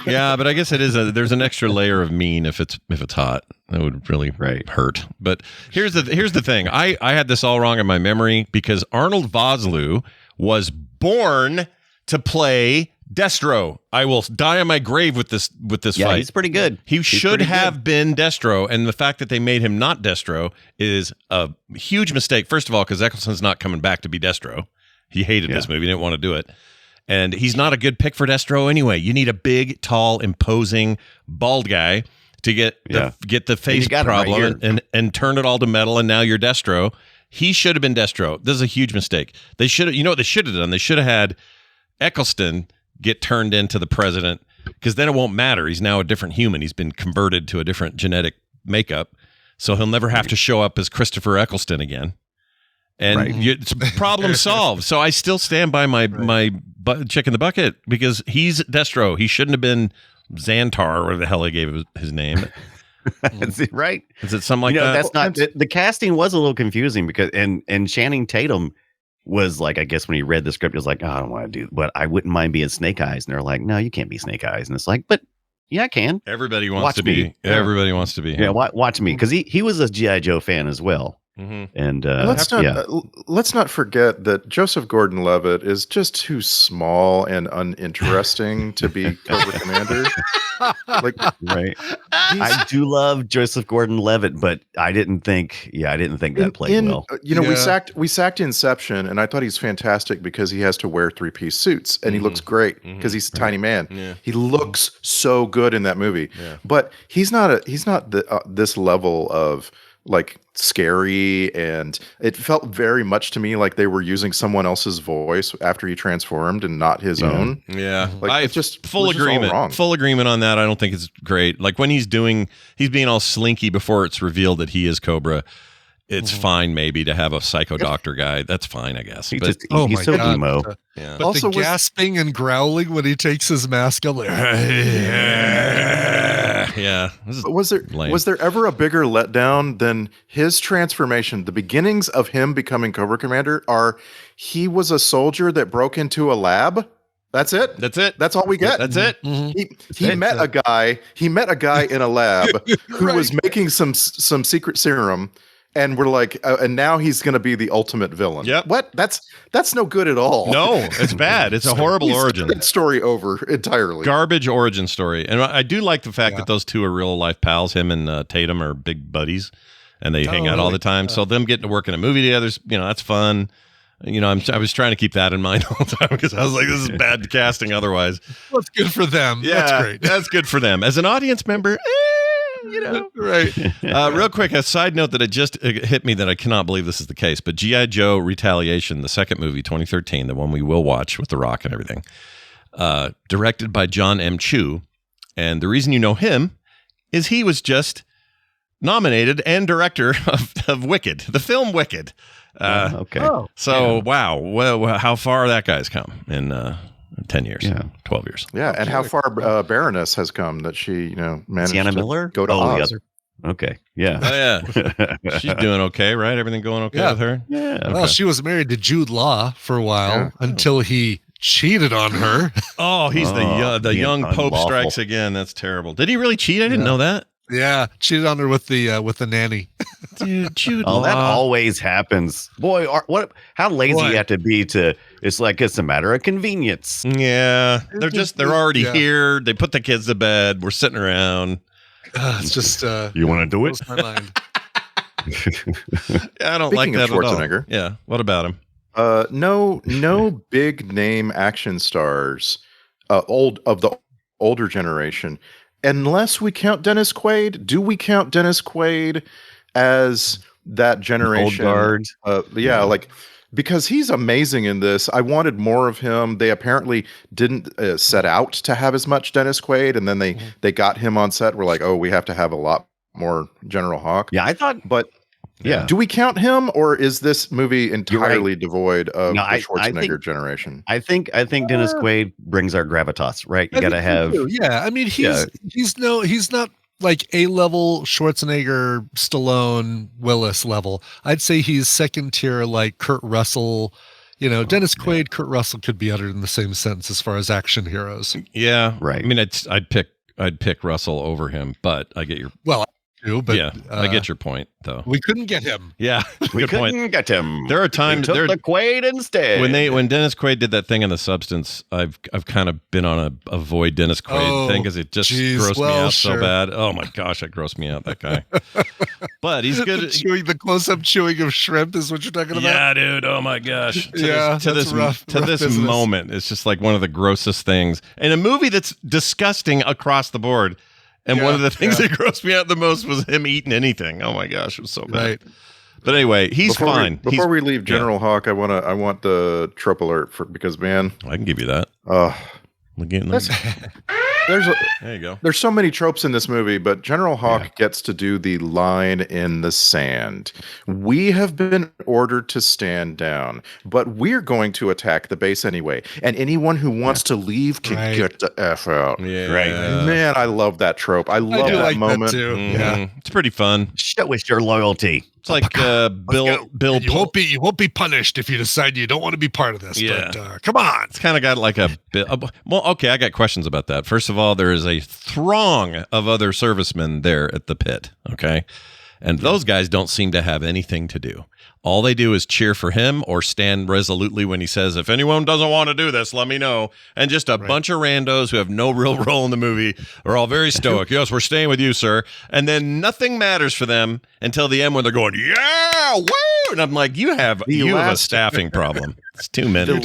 Yeah, but I guess it is there's an extra layer of mean if it's hot. That would really hurt. But here's the thing. I had this all wrong in my memory, because Arnold Vosloo was born to play Destro. I will die on my grave with this fight. he's pretty good. He should have been Destro, and the fact that they made him not Destro is a huge mistake. First of all, because Eccleston's not coming back to be Destro. He hated this movie. He didn't want to do it. And he's not a good pick for Destro anyway. You need a big, tall, imposing, bald guy to get the face got him right problem and turn it all to metal, and now you're Destro. He should have been Destro. This is a huge mistake. They should have, what they should have done? They should have had Eccleston get turned into the president, because then it won't matter. He's now a different human. He's been converted to a different genetic makeup, so he'll never have to show up as Christopher Eccleston again. And it's problem solved. So I still stand by my chick in the bucket, because he's Destro. He shouldn't have been Xantar, or whatever the hell they gave his name. Is it right? Is it something like that? That's not the casting was a little confusing, because and Channing Tatum was like, I guess when he read the script, he was like, oh, I don't want to do, but I wouldn't mind being Snake Eyes. And they're like, no, you can't be Snake Eyes. And it's like, but yeah, I can. Everybody wants Watch to be. me. Everybody wants to be. Yeah, watch me, because he was a G.I. Joe fan as well. And let's not forget that Joseph Gordon-Levitt is just too small and uninteresting to be Cobra Commander. Right. I do love Joseph Gordon-Levitt, but I didn't think that played well. We sacked Inception, and I thought he's fantastic because he has to wear 3-piece suits, and he looks great because he's a tiny man. Yeah. He looks so good in that movie, but he's not this level of like scary, and it felt very much to me like they were using someone else's voice after he transformed and not his own. Yeah, like it's just full agreement. Full agreement on that. I don't think it's great. Like when he's being all slinky before it's revealed that he is Cobra. It's fine, maybe, to have a psycho doctor guy. That's fine, I guess. He's so emo. But also the gasping and growling when he takes his mask off, like, yeah. Was there ever a bigger letdown than his transformation? The beginnings of him becoming Cobra Commander he was a soldier that broke into a lab. That's it. That's all we get. That's it. He met a guy. He met a guy in a lab who was making some secret serum. And we're like, and now he's going to be the ultimate villain. Yep. What? That's no good at all. No, it's bad. It's a horrible origin. That story over entirely. Garbage origin story. And I do like the fact that those two are real life pals. Him and Tatum are big buddies, and they hang out all the time. So them getting to work in a movie together, that's fun. I was trying to keep that in mind all the time because I was like, this is bad casting otherwise. Well, it's good for them. Yeah, that's great. That's good for them. As an audience member, right. Real quick, a side note that it just hit me that I cannot believe this is the case, but G.I. Joe Retaliation, the second movie, 2013, the one we will watch with The Rock and everything, directed by John M. Chu. And the reason you know him is he was just nominated and director of Wicked, the film Wicked. Okay. Wow. Well, how far that guy's come in 10 years, 12 years. Yeah, and how far Baroness has come that she, managed Sienna to Miller? go to Oz. Okay, yeah. Oh, yeah. She's doing okay, right? Everything going okay with her? Yeah. Well, she was married to Jude Law for a while until he cheated on her. Oh, he's the young Pope strikes again. That's terrible. Did he really cheat? I didn't know that. Yeah, cheated on her with the nanny. Dude, Jude Law. That always happens. Boy, how lazy you have to be to. It's like it's a matter of convenience. Yeah, they're already here. They put the kids to bed. We're sitting around. It's just you want to do it? My mind. I don't Speaking like that of Schwarzenegger, at all. Yeah, what about him? No big name action stars, of the older generation. Unless we count Dennis Quaid. Do we count Dennis Quaid as that generation? Old guard. Because he's amazing in this. I wanted more of him. They apparently didn't set out to have as much Dennis Quaid, and then they got him on set. We're like, oh, we have to have a lot more General Hawk. Yeah, I thought, but yeah. Do we count him, or is this movie entirely devoid of the Schwarzenegger generation? I think Dennis Quaid brings our gravitas, right? You got to have. Yeah, I mean he's not like A-level Schwarzenegger, Stallone, Willis level. I'd say he's second tier, like Kurt Russell. Dennis Quaid, Kurt Russell could be uttered in the same sentence as far as action heroes. Yeah, right. I mean, I'd pick Russell over him, but I get your But yeah, I get your point, though. We couldn't get him. Yeah, we couldn't get him. There are times took the Quaid instead. When Dennis Quaid did that thing in The Substance, I've kind of been on a avoid Dennis Quaid thing because it just grossed me out so bad. Oh my gosh, that grossed me out. That guy. But he's good. The close-up chewing of shrimp is what you're talking about. Yeah, dude. Oh my gosh. To this moment, it's just like one of the grossest things in a movie that's disgusting across the board. And one of the things that grossed me out the most was him eating anything. Oh my gosh, it was so bad. Right. But anyway, he's fine. Before we leave General Hawk, I want the trope alert because man, I can give you that. There you go. There's so many tropes in this movie, but General Hawk gets to do the line in the sand. We have been ordered to stand down, but we're going to attack the base anyway. And anyone who wants to leave can get the F out. Yeah. Right. Man, I love that trope. I love that moment. That too. Mm-hmm. Yeah. It's pretty fun. Show us your loyalty. It's like Bill. You won't be punished if you decide you don't want to be part of this. Yeah. But come on. It's kind of got like a bit. Well, okay, I got questions about that. First of all, there is a throng of other servicemen there at the pit. Okay, And those guys don't seem to have anything to do. All they do is cheer for him or stand resolutely when he says, if anyone doesn't want to do this, let me know. And just a bunch of randos who have no real role in the movie are all very stoic. Yes, we're staying with you, sir. And then nothing matters for them until the end when they're going, yeah, woo! And I'm like, you have a staffing problem. It's 2 minutes.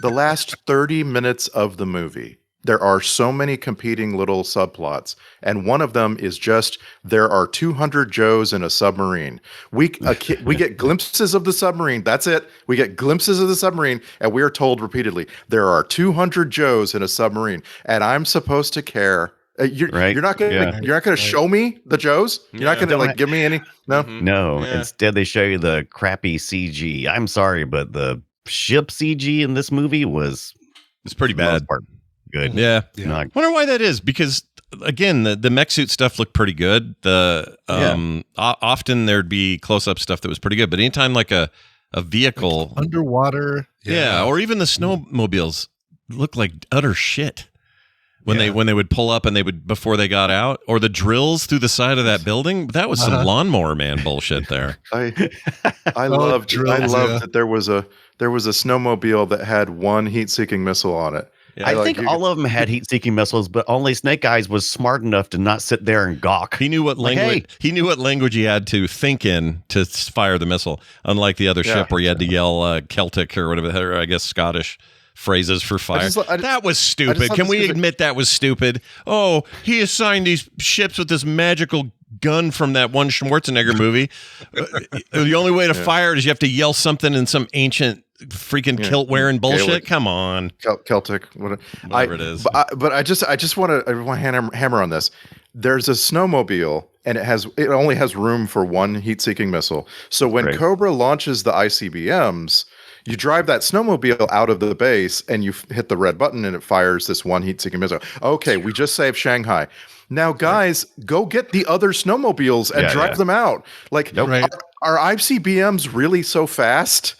The last 30 minutes of the movie, there are so many competing little subplots, and one of them is just there are 200 Joes in a submarine. We get glimpses of the submarine. That's it. We get glimpses of the submarine, and we are told repeatedly there are 200 Joes in a submarine, and I'm supposed to care. You're not gonna show me the Joes. You're not gonna give me any. No, no. Yeah. Instead, they show you the crappy CG. I'm sorry, but the ship CG in this movie it's pretty bad. Good. Yeah. I wonder why that is, because again, the mech suit stuff looked pretty good. Often there'd be close-up stuff that was pretty good, but anytime like a vehicle like underwater, or even the snowmobiles look like utter shit when they would pull up and they would before they got out, or the drills through the side of that building. That was some Lawnmower Man bullshit there. I loved that there was a snowmobile that had one heat-seeking missile on it. Yeah, I think all of them had heat-seeking missiles, but only Snake Eyes was smart enough to not sit there and gawk. He knew what language he knew what language he had to think in to fire the missile. Unlike the other ship where you had to yell Celtic or whatever, I guess Scottish phrases for fire. That was stupid. Can we admit that was stupid? Oh, he assigned these ships with this magical gun from that one Schwarzenegger movie. The only way to fire it is you have to yell something in some ancient freaking kilt wearing bullshit. Gaelic. Come on, Celtic, whatever it is. But I just want to hammer on this. There's a snowmobile, and it only has room for one heat-seeking missile. So when Cobra launches the ICBMs, you drive that snowmobile out of the base, and you hit the red button, and it fires this one heat-seeking missile. Okay, we just saved Shanghai. Now, guys, go get the other snowmobiles and drive them out. Like, are ICBMs really so fast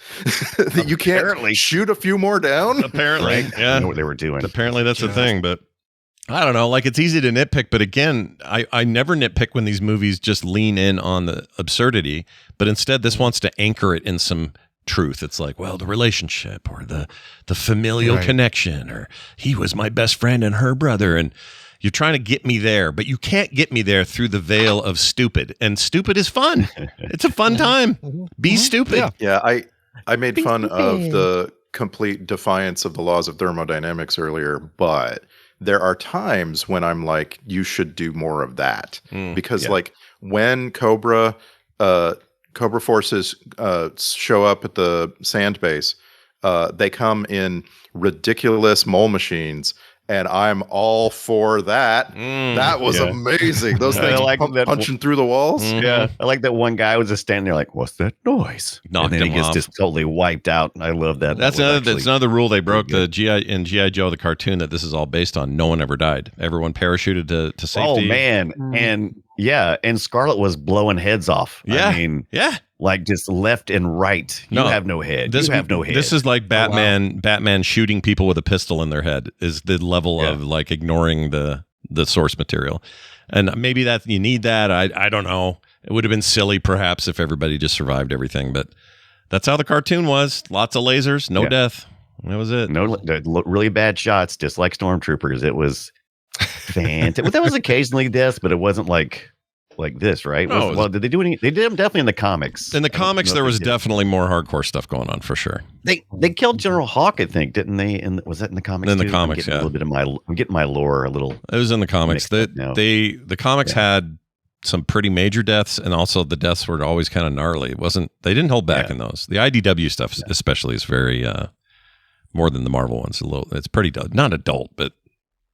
that you can't shoot a few more down? Apparently, I know what they were doing. Apparently, that's the thing. But I don't know. Like, it's easy to nitpick, but again, I never nitpick when these movies just lean in on the absurdity. But instead, this wants to anchor it in some truth. It's like, well, the relationship or the familial connection, or he was my best friend and her brother, and you're trying to get me there, but you can't get me there through the veil of stupid. And stupid is fun. It's a fun time. Be stupid. Yeah, I made fun of the complete defiance of the laws of thermodynamics earlier, but there are times when I'm like, you should do more of that. Because like when Cobra forces show up at the sand base, they come in ridiculous mole machines. And I'm all for that. That was amazing. Those things punching through the walls. Yeah, I like that one guy was just standing there like, "What's that noise?" Knocked and then him he gets off. Just totally wiped out. I love that. That's another rule they broke. The GI Joe, the cartoon that this is all based on. No one ever died. Everyone parachuted to safety. Oh man, and Scarlet was blowing heads off. I mean, like just left and right. You have no head. You have no head. This is like Batman shooting people with a pistol in their head is the level of like ignoring the source material. And maybe that you need that. I don't know. It would have been silly perhaps if everybody just survived everything, but that's how the cartoon was. Lots of lasers, no death. That was it. No really bad shots, just like Stormtroopers. It was fantastic. Well, that was occasionally death, but it wasn't like this, right? No, did they do any? They did them definitely in the comics. In the comics, there was definitely more hardcore stuff going on for sure. They killed General Hawk, I think, didn't they? And was that in the comics? In the comics, a little bit of I'm getting my lore a little. It was in the comics. The comics had some pretty major deaths, and also the deaths were always kind of gnarly. They didn't hold back in those. The IDW stuff, especially, is very more than the Marvel ones. It's pretty not adult, but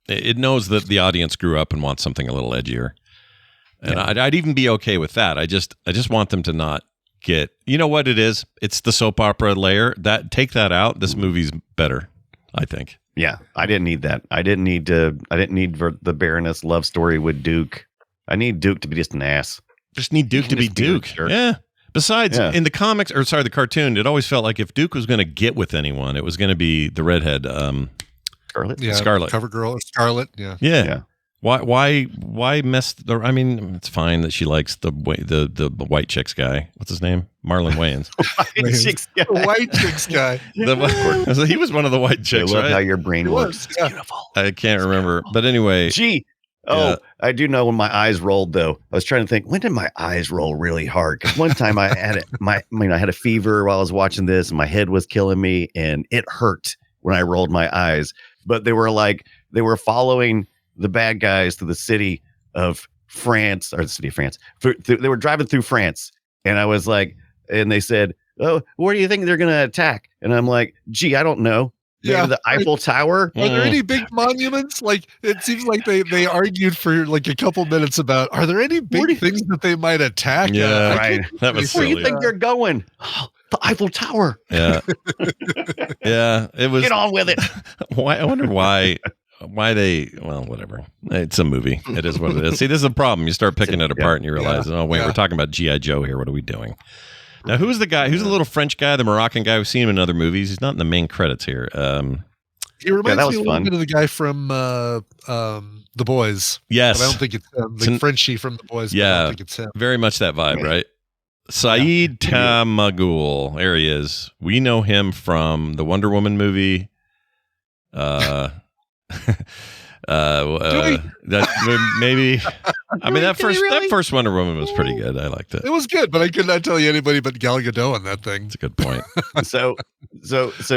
it knows that the audience grew up and wants something a little edgier. And I'd even be okay with that. I just want them to not get, you know what it is? It's the soap opera layer. Take that out. This movie's better, I think. Yeah, I didn't need that. I didn't need the Baroness love story with Duke. I need Duke to be just an ass. Just need Duke to be Duke. Sure. Yeah. Besides, in the comics, the cartoon, it always felt like if Duke was going to get with anyone, it was going to be the redhead, Scarlet. Yeah, Scarlet, cover girl, Scarlet. Yeah. Yeah. Why mess? I mean, it's fine that she likes the white chicks guy. What's his name? Marlon Wayans. White chicks guy. White chicks guy. He was one of the white chicks. I love right? how your brain works. It's beautiful. I can't remember, but anyway. Gee. Oh, I do know when my eyes rolled though. I was trying to think, when did my eyes roll really hard? Because one time I had I had a fever while I was watching this, and my head was killing me, and it hurt when I rolled my eyes. But they were following the bad guys to the city of France, or the city of France. They were driving through France, and I was like, and they said, "Oh, where do you think they're going to attack?" And I'm like, "Gee, I don't know." Maybe the Eiffel Tower. Are there any big monuments? Like, it seems like they argued for like a couple minutes about, are there any big things that they might attack? Yeah, right. That was Where silly. do you think they're going? Oh, the Eiffel Tower. Yeah. Yeah. It was. Get on with it. I wonder why they, well, whatever. It's a movie. It is what it is. See, this is a problem. You start picking it apart and you realize, oh, wait, we're talking about G.I. Joe here. What are we doing? Now, who's the guy? Who's the little French guy, the Moroccan guy? We've seen him in other movies. He's not in the main credits here. He reminds me a little bit of the guy from The Boys. Yes. But I don't think it's him. Like Frenchie from The Boys. Yeah. But I don't think it's him. Very much that vibe, right? Saeed Tamagul. There he is. We know him from the Wonder Woman movie. Maybe. I mean, that first Wonder Woman was pretty good. I liked it. It was good, but I could not tell you anybody but Gal Gadot on that thing. That's a good point. So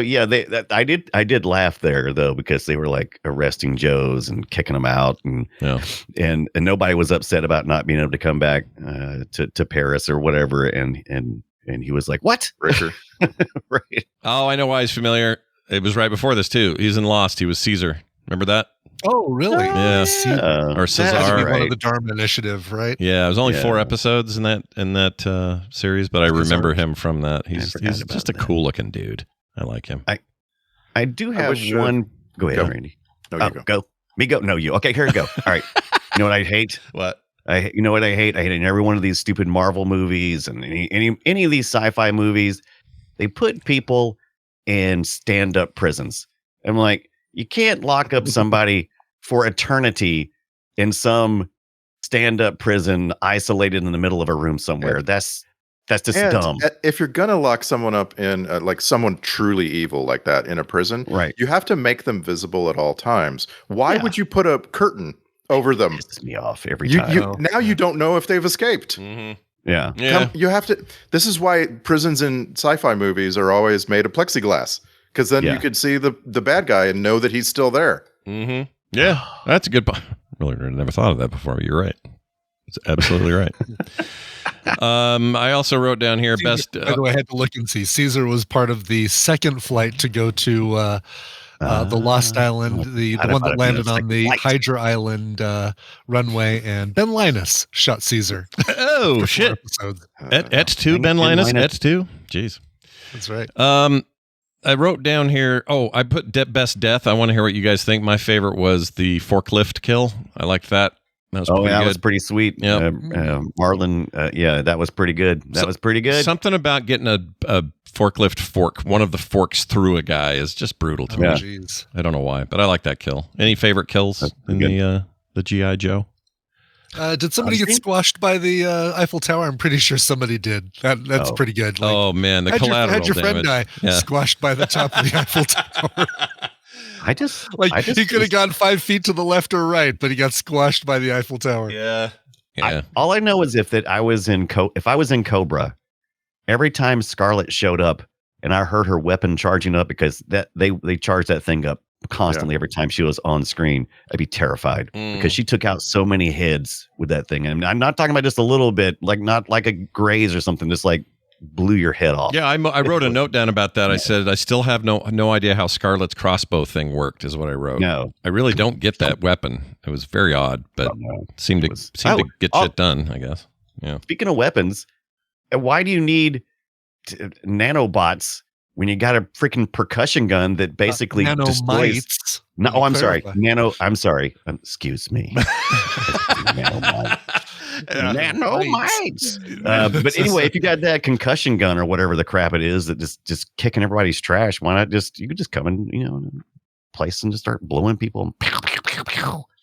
yeah, I did laugh there though, because they were like arresting Joes and kicking them out, and nobody was upset about not being able to come back to Paris or whatever, and he was like, "What, Richard?" Right. Oh, I know why he's familiar. It was right before this too. He was in Lost. He was Caesar. Remember that? Oh, really? Yeah. Or Cesar. One of the Dharma Initiative, right? Yeah, it was only 4 episodes in that series, but I remember him from that. He's just a cool looking dude. I like him. I do have one. Go ahead, Randy. No, you go. Me go. No, you. Okay, here we go. All right. You know what I hate? What? You know what I hate? I hate in every one of these stupid Marvel movies and any of these sci-fi movies, they put people in stand-up prisons. I'm like, you can't lock up somebody for eternity in some stand-up prison isolated in the middle of a room somewhere. That's just dumb. If you're gonna lock someone up in like someone truly evil like that in a prison, right, you have to make them visible at all times. Why would you put a curtain over them? Pisses me off every time. Now you don't know if they've escaped. Mm-hmm. Yeah. You have to. This is why prisons in sci-fi movies are always made of plexiglass, because then you could see the bad guy and know that he's still there. Mm-hmm. Yeah, that's a good point. Really never thought of that before. You're right. It's absolutely right. I also wrote down here best. By the way, I had to look and see. Caesar was part of the second flight to go to the Lost Island, the one that landed on the Hydra Island runway, and Ben Linus shot Caesar. Oh shit! Et tu Ben Linus? Et tu? Jeez, that's right. I wrote down here. Oh, I put best death. I want to hear what you guys think. My favorite was the forklift kill. I liked that. That was pretty good. Was pretty sweet. Yep. Marlon, that was pretty good. That was pretty good. Something about getting a forklift fork, one of the forks through a guy, is just brutal to me. Geez. I don't know why, but I like that kill. Any favorite kills in the G.I. Joe? Did somebody get squashed by the Eiffel Tower? I'm pretty sure somebody did. That's pretty good. Like, oh man, the collateral had your friend die squashed by the top of the Eiffel Tower. He could have gone 5 feet to the left or right, but he got squashed by the Eiffel Tower. Yeah. All I know is if I was in Cobra, every time Scarlet showed up and I heard her weapon charging up, because they charged that thing up constantly every time she was on screen, I'd be terrified because she took out so many heads with that thing. And I'm not talking about just a little bit, like not like a graze or something, just like blew your head off. Yeah, I wrote a note down about that. I said I still have no idea how Scarlet's crossbow thing worked, is what I wrote. No, I really don't get that weapon. It was very odd, but seemed to get shit done, I guess. Yeah. Speaking of weapons, why do you need nanobots when you got a freaking percussion gun that basically destroys? No, I'm sorry. I'm sorry. Excuse me. Nanomites. But anyway, if you got that concussion gun or whatever the crap it is that just kicking everybody's trash, why not you could just come in, place and just start blowing people.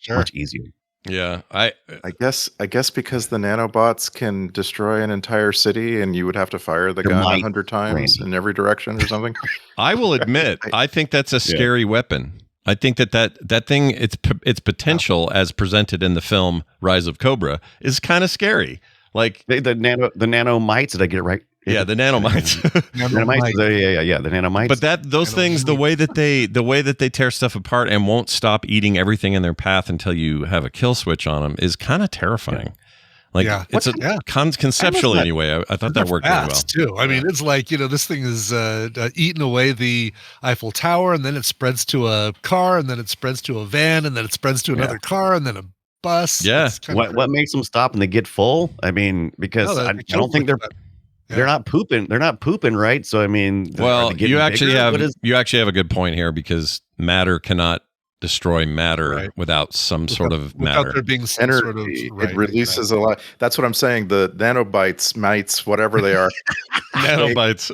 Sure. Much easier. Yeah, I guess because the nanobots can destroy an entire city, and you would have to fire the gun 100 times in every direction or something. I will admit, I think that's a scary weapon. I think that thing, its potential as presented in the film Rise of Cobra is kind of scary. Like the nanomites, did I get it right? Yeah, the nanomites. Nanomites. Yeah, the nanomites. But those things, the way that they tear stuff apart and won't stop eating everything in their path until you have a kill switch on them is kind of terrifying. Like it's conceptually anyway. I thought that worked really well too. I mean, it's like, this thing is eating away the Eiffel Tower, and then it spreads to a car, and then it spreads to a van, and then it spreads to another car, and then a bus. Yeah. What makes them stop and they get full? I mean, because I don't think they're not pooping. They're not pooping, right? So I mean, well, you actually have a good point here, because matter cannot destroy matter without some sort of matter. Without there being some energy, sort of, it releases a lot. That's what I'm saying. The nanobites, mites, whatever they are, nanobites.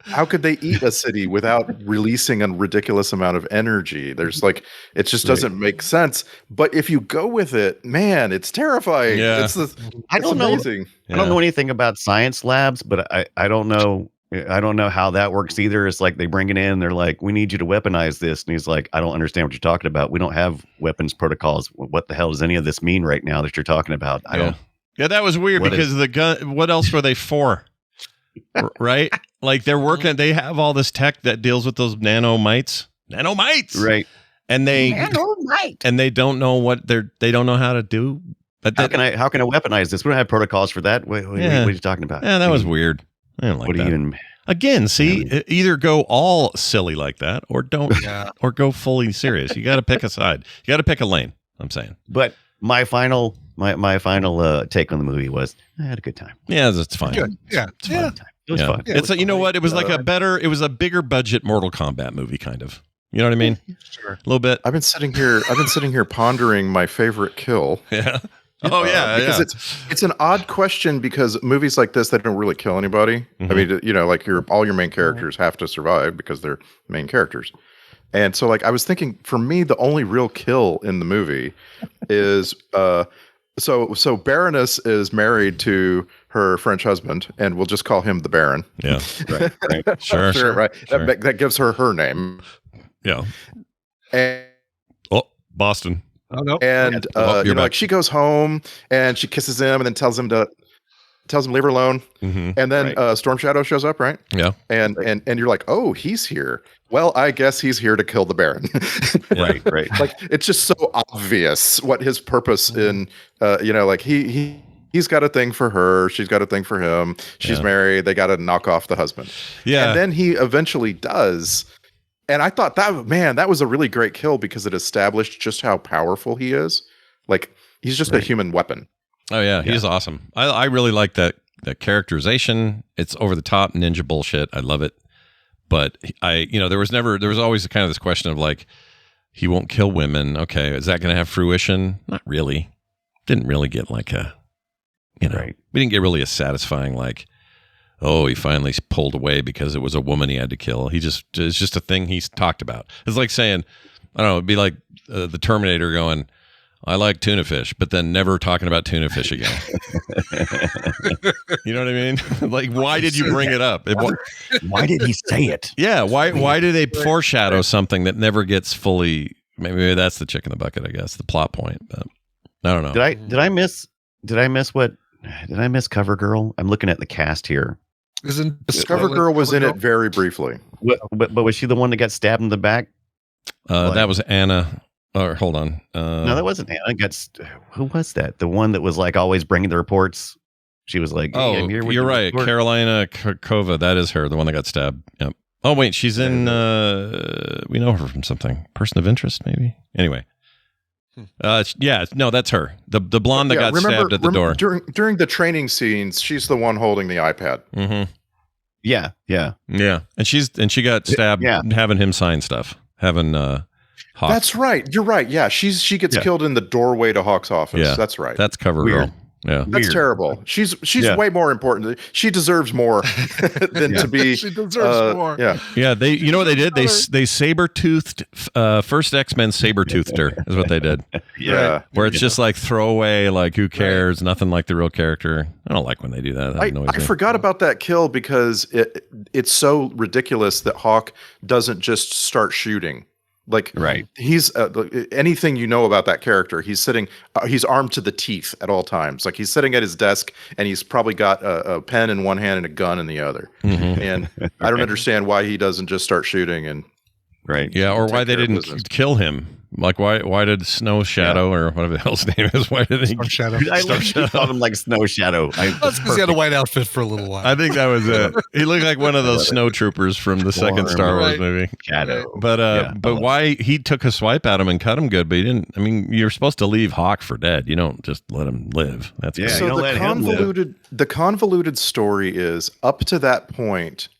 How could they eat a city without releasing a ridiculous amount of energy? There's it just doesn't make sense. But if you go with it, man, it's terrifying. Yeah. It's amazing. I don't know anything about science labs, but I don't know. I don't know how that works either. It's like they bring it in. They're like, we need you to weaponize this. And he's like, I don't understand what you're talking about. We don't have weapons protocols. What the hell does any of this mean right now that you're talking about? I don't. Yeah, that was weird because the gun, what else were they for? Right? Like they're working, they have all this tech that deals with those nanomites. Right. And they don't know what they don't know how to do. But how can I weaponize this? We don't have protocols for that. What are you talking about? Yeah, that was weird. I don't like that. Again, see, either go all silly like that or don't, or go fully serious. You got to pick a side. You got to pick a lane. I'm saying. But my final take on the movie was I had a good time. Yeah, it's fine. Good. Yeah, it's fun. It was fun. It's you know what? It was like it was a bigger budget Mortal Kombat movie, kind of. You know what I mean? Sure. A little bit. I've been sitting here pondering my favorite kill. Yeah. Because it's an odd question, because movies like this, they don't really kill anybody. Mm-hmm. I mean, like all your main characters have to survive because they're main characters. And so I was thinking, for me, the only real kill in the movie is so Baroness is married to her French husband, and we'll just call him the Baron. Yeah. Right. Sure. Right. Sure. That gives her name. Yeah. And Boston. Oh, no. And she goes home and she kisses him and then tells him leave her alone. Mm-hmm. And then Storm Shadow shows up, right? Yeah. And you're like, oh, he's here. Well, I guess he's here to kill the Baron. Right. Like, it's just so obvious what his purpose in he's got a thing for her, she's got a thing for him, she's married, they got to knock off the husband. Yeah. And then he eventually does. And I thought that was a really great kill, because it established just how powerful he is. Like, he's just a human weapon. Oh yeah, he's awesome. I really like that characterization. It's over the top ninja bullshit. I love it. But there was always kind of this question of like, he won't kill women. Okay, is that going to have fruition? Not really. Didn't really get like we didn't get really a satisfying like, oh, he finally pulled away because it was a woman he had to kill. It's just a thing he's talked about. It's like saying, I don't know, it'd be like the Terminator going, I like tuna fish, but then never talking about tuna fish again. You know what I mean? Like, why did you bring it up? Why did he say it? Yeah. Why do they foreshadow something that never gets fully, maybe that's the chick in the bucket, I guess, the plot point, but I don't know. Did I miss Cover Girl? I'm looking at the cast here. Cover Girl was in it very briefly. But was she the one that got stabbed in the back? That was Anna. Or hold on. No, that wasn't Anna. Who was that? The one that was like always bringing the reports. She was like, hey, I'm here with you're the right. report. Carolina Kova. That is her, the one that got stabbed. Yep. Oh wait, she's in. We know her from something. Person of Interest, maybe. Anyway. No, that's her. The blonde that got stabbed at the door during the training scenes. She's the one holding the iPad. Mm-hmm. Yeah. And she got stabbed having him sign stuff. Having Hawk. That's right. You're right. Yeah, she gets killed in the doorway to Hawk's office. Yeah, that's right. That's Cover Girl. Yeah. That's terrible. She's way more important. She deserves more than to be. She deserves more. Yeah. Yeah, they. You know what they did? They saber-toothed. First X-Men saber-toothed her is what they did. Yeah. Where it's just like throwaway, like who cares? Nothing like the real character. I don't like when they do that. That annoys I me. forgot about that kill because it's so ridiculous that Hawk doesn't just start shooting. Like, he's anything you know about that character, he's sitting, he's armed to the teeth at all times. Like, he's sitting at his desk and he's probably got a pen in one hand and a gun in the other. And I don't understand why he doesn't just start shooting and Yeah, or why they didn't kill him. Like, why did Snow Shadow or whatever the hell his name is? Why did he Storm Shadow? I called him like Snow Shadow. That's because he had a white outfit for a little while. I think that was it. He looked like one of those snow troopers from the second Star Wars movie. Shadow. But why he took a swipe at him and cut him good, but he didn't. I mean, you're supposed to leave Hawk for dead. You don't just let him live. That's so the convoluted story is up to that point.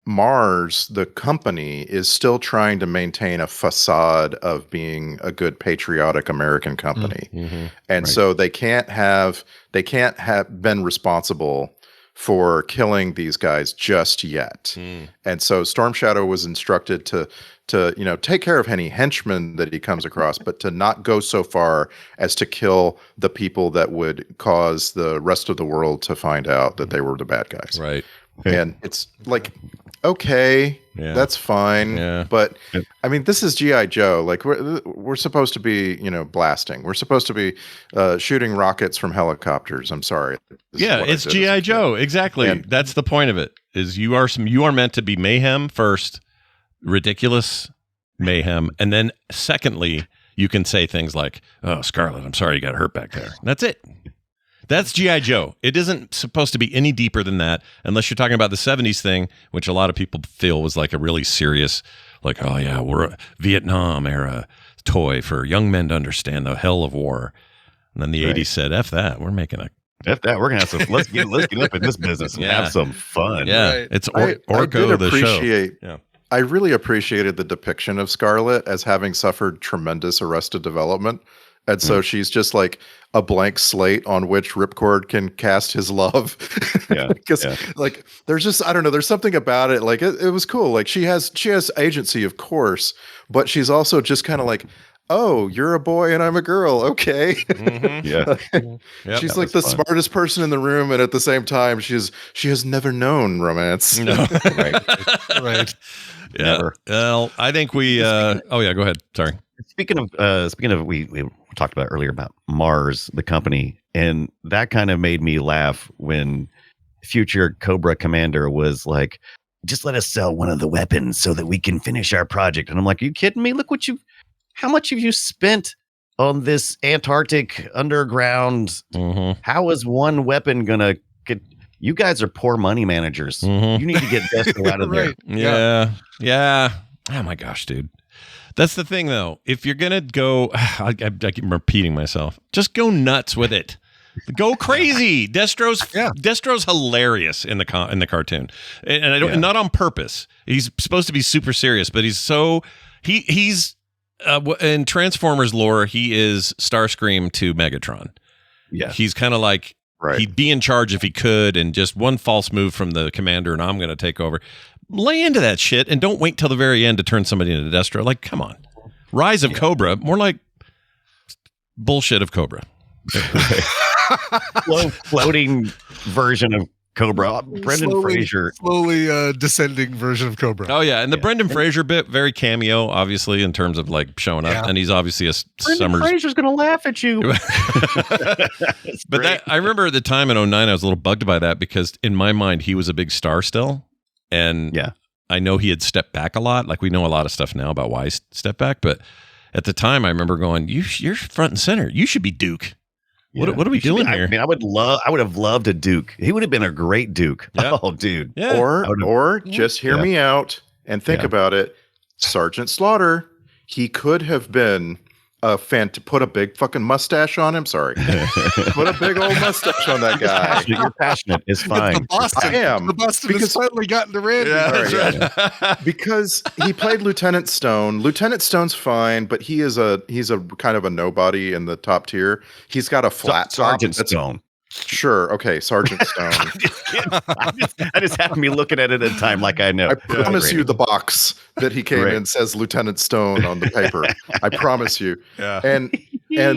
Mars, the company, is still trying to maintain a facade of being a good patriotic American company. And so they can't have been responsible for killing these guys just yet. And so Storm Shadow was instructed to take care of any henchmen that he comes across, but to not go so far as to kill the people that would cause the rest of the world to find out that they were the bad guys. Right. And it's like, okay, that's fine. But I mean, this is G.I. Joe. Like, we're supposed to be, blasting. We're supposed to be shooting rockets from helicopters. I'm sorry. It's G.I. Joe. Exactly. And that's the point of it. Is you are meant to be mayhem first, ridiculous mayhem, and then secondly, you can say things like, "Oh, Scarlet, I'm sorry you got hurt back there." That's it. That's G.I. Joe. It isn't supposed to be any deeper than that, unless you're talking about the 70s thing, which a lot of people feel was like a really serious, like, oh yeah, we're a Vietnam era toy for young men to understand the hell of war. And then the 80s said, F that. We're making a F that. We're gonna have some. Let's get up in this business and have some fun. Yeah, it's Orko the show. I really appreciated the depiction of Scarlet as having suffered tremendous arrested development. And so she's just like a blank slate on which Ripcord can cast his love. Because like, there's just, I don't know, there's something about it. Like it was cool. Like she has agency, of course, but she's also just kind of like, oh, you're a boy and I'm a girl. Okay. She's like the smartest person in the room. And at the same time, she has never known romance. No. Right. Yeah. Never. Well, I think we, go ahead. Sorry. Speaking of, we talked about earlier about Mars, the company, and that kind of made me laugh when future Cobra commander was like, just let us sell one of the weapons so that we can finish our project. And I'm like, are you kidding me? Look how much have you spent on this Antarctic underground? How is one weapon gonna get? You guys are poor money managers. You need to get Destro out of there. Yeah. Oh my gosh, dude. That's the thing, though. If you're gonna go, I keep repeating myself. Just go nuts with it. Go crazy. Destro's hilarious in the cartoon, and I don't, not on purpose. He's supposed to be super serious, but he's in Transformers lore. He is Starscream to Megatron. Yeah, he's kind of like he'd be in charge if he could, and just one false move from the commander, and I'm going to take over. Lay into that shit and don't wait till the very end to turn somebody into Destro. Like, come on. Rise of Cobra, more like bullshit of Cobra. Floating version of Cobra. Brendan Fraser. Slowly descending version of Cobra. Oh, yeah. And the Brendan Fraser bit, very cameo, obviously, in terms of like showing up. And he's obviously a Brendan Fraser's going to laugh at you. But I remember at the time in 2009, I was a little bugged by that because in my mind, he was a big star still. And I know he had stepped back a lot. Like we know a lot of stuff now about why he stepped back. But at the time, I remember going, "You're front and center. You should be Duke. What are we doing here?" I mean, I would have loved a Duke. He would have been a great Duke. Yep. Oh, dude. Yeah. Or just hear me out and think about it. Sergeant Slaughter, he could have been to put a big fucking mustache on him. Sorry, put a big old mustache on that guy. You're passionate. It's fine. I am. The Boston has finally gotten to Randy. Yeah, that's right. Because he played Lieutenant Stone. Lieutenant Stone's fine, but he's a kind of a nobody in the top tier. He's got a flat top. Sergeant Stone. Sure. Okay, Sergeant Stone. I just have me looking at it at a time like I know. I promise you the box that he came in says Lieutenant Stone on the paper. I promise you. Yeah. And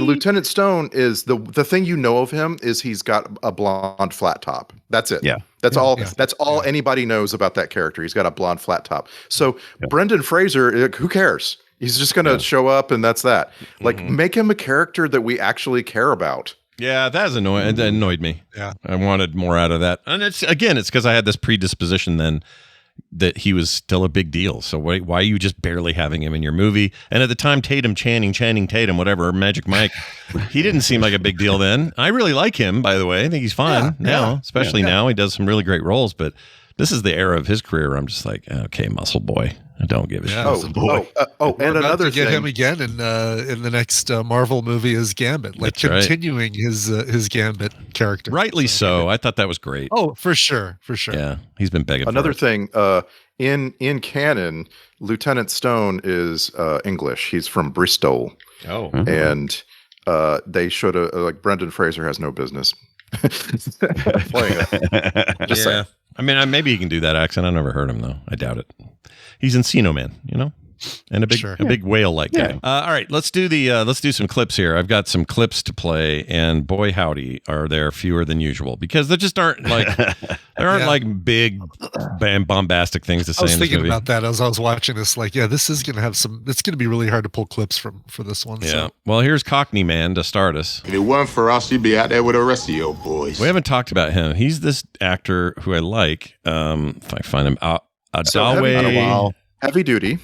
Lieutenant Stone is the thing you know of him is he's got a blonde flat top. That's it. Yeah. That's all. That's all anybody knows about that character. He's got a blonde flat top. So Brendan Fraser, who cares? He's just going to show up and that's that. Like make him a character that we actually care about. Yeah, that annoyed me. Yeah. I wanted more out of that. And it's because I had this predisposition then that he was still a big deal. So why are you just barely having him in your movie? And at the time, Channing Tatum, whatever, Magic Mike, he didn't seem like a big deal then. I really like him, by the way. I think he's fine now, especially now. He does some really great roles, but this is the era of his career where I'm just like, okay, muscle boy. I don't give a shit. And another get thing. him again in the next Marvel movie as Gambit, like That's continuing his Gambit character. Rightly so. I thought that was great. Oh, for sure. Yeah, he's been begging. Another for it. thing, in canon, Lieutenant Stone is English. He's from Bristol. Oh, and they should have like Brendan Fraser has no business playing it. Just saying. I mean, maybe he can do that accent. I never heard him though. I doubt it. He's Encino Man, and a big whale-like guy. All right, let's do some clips here. I've got some clips to play, and boy howdy, are there fewer than usual because there just aren't like like big, bombastic things to say. I was in this thinking movie. about that as I was watching this. Like, this is gonna have some. It's gonna be really hard to pull clips for this one. Yeah. So. Well, here's Cockney Man to start us. If it weren't for us, you'd be out there with the rest of your boys. We haven't talked about him. He's this actor who I like. If I find him, Adawe. Heavy Duty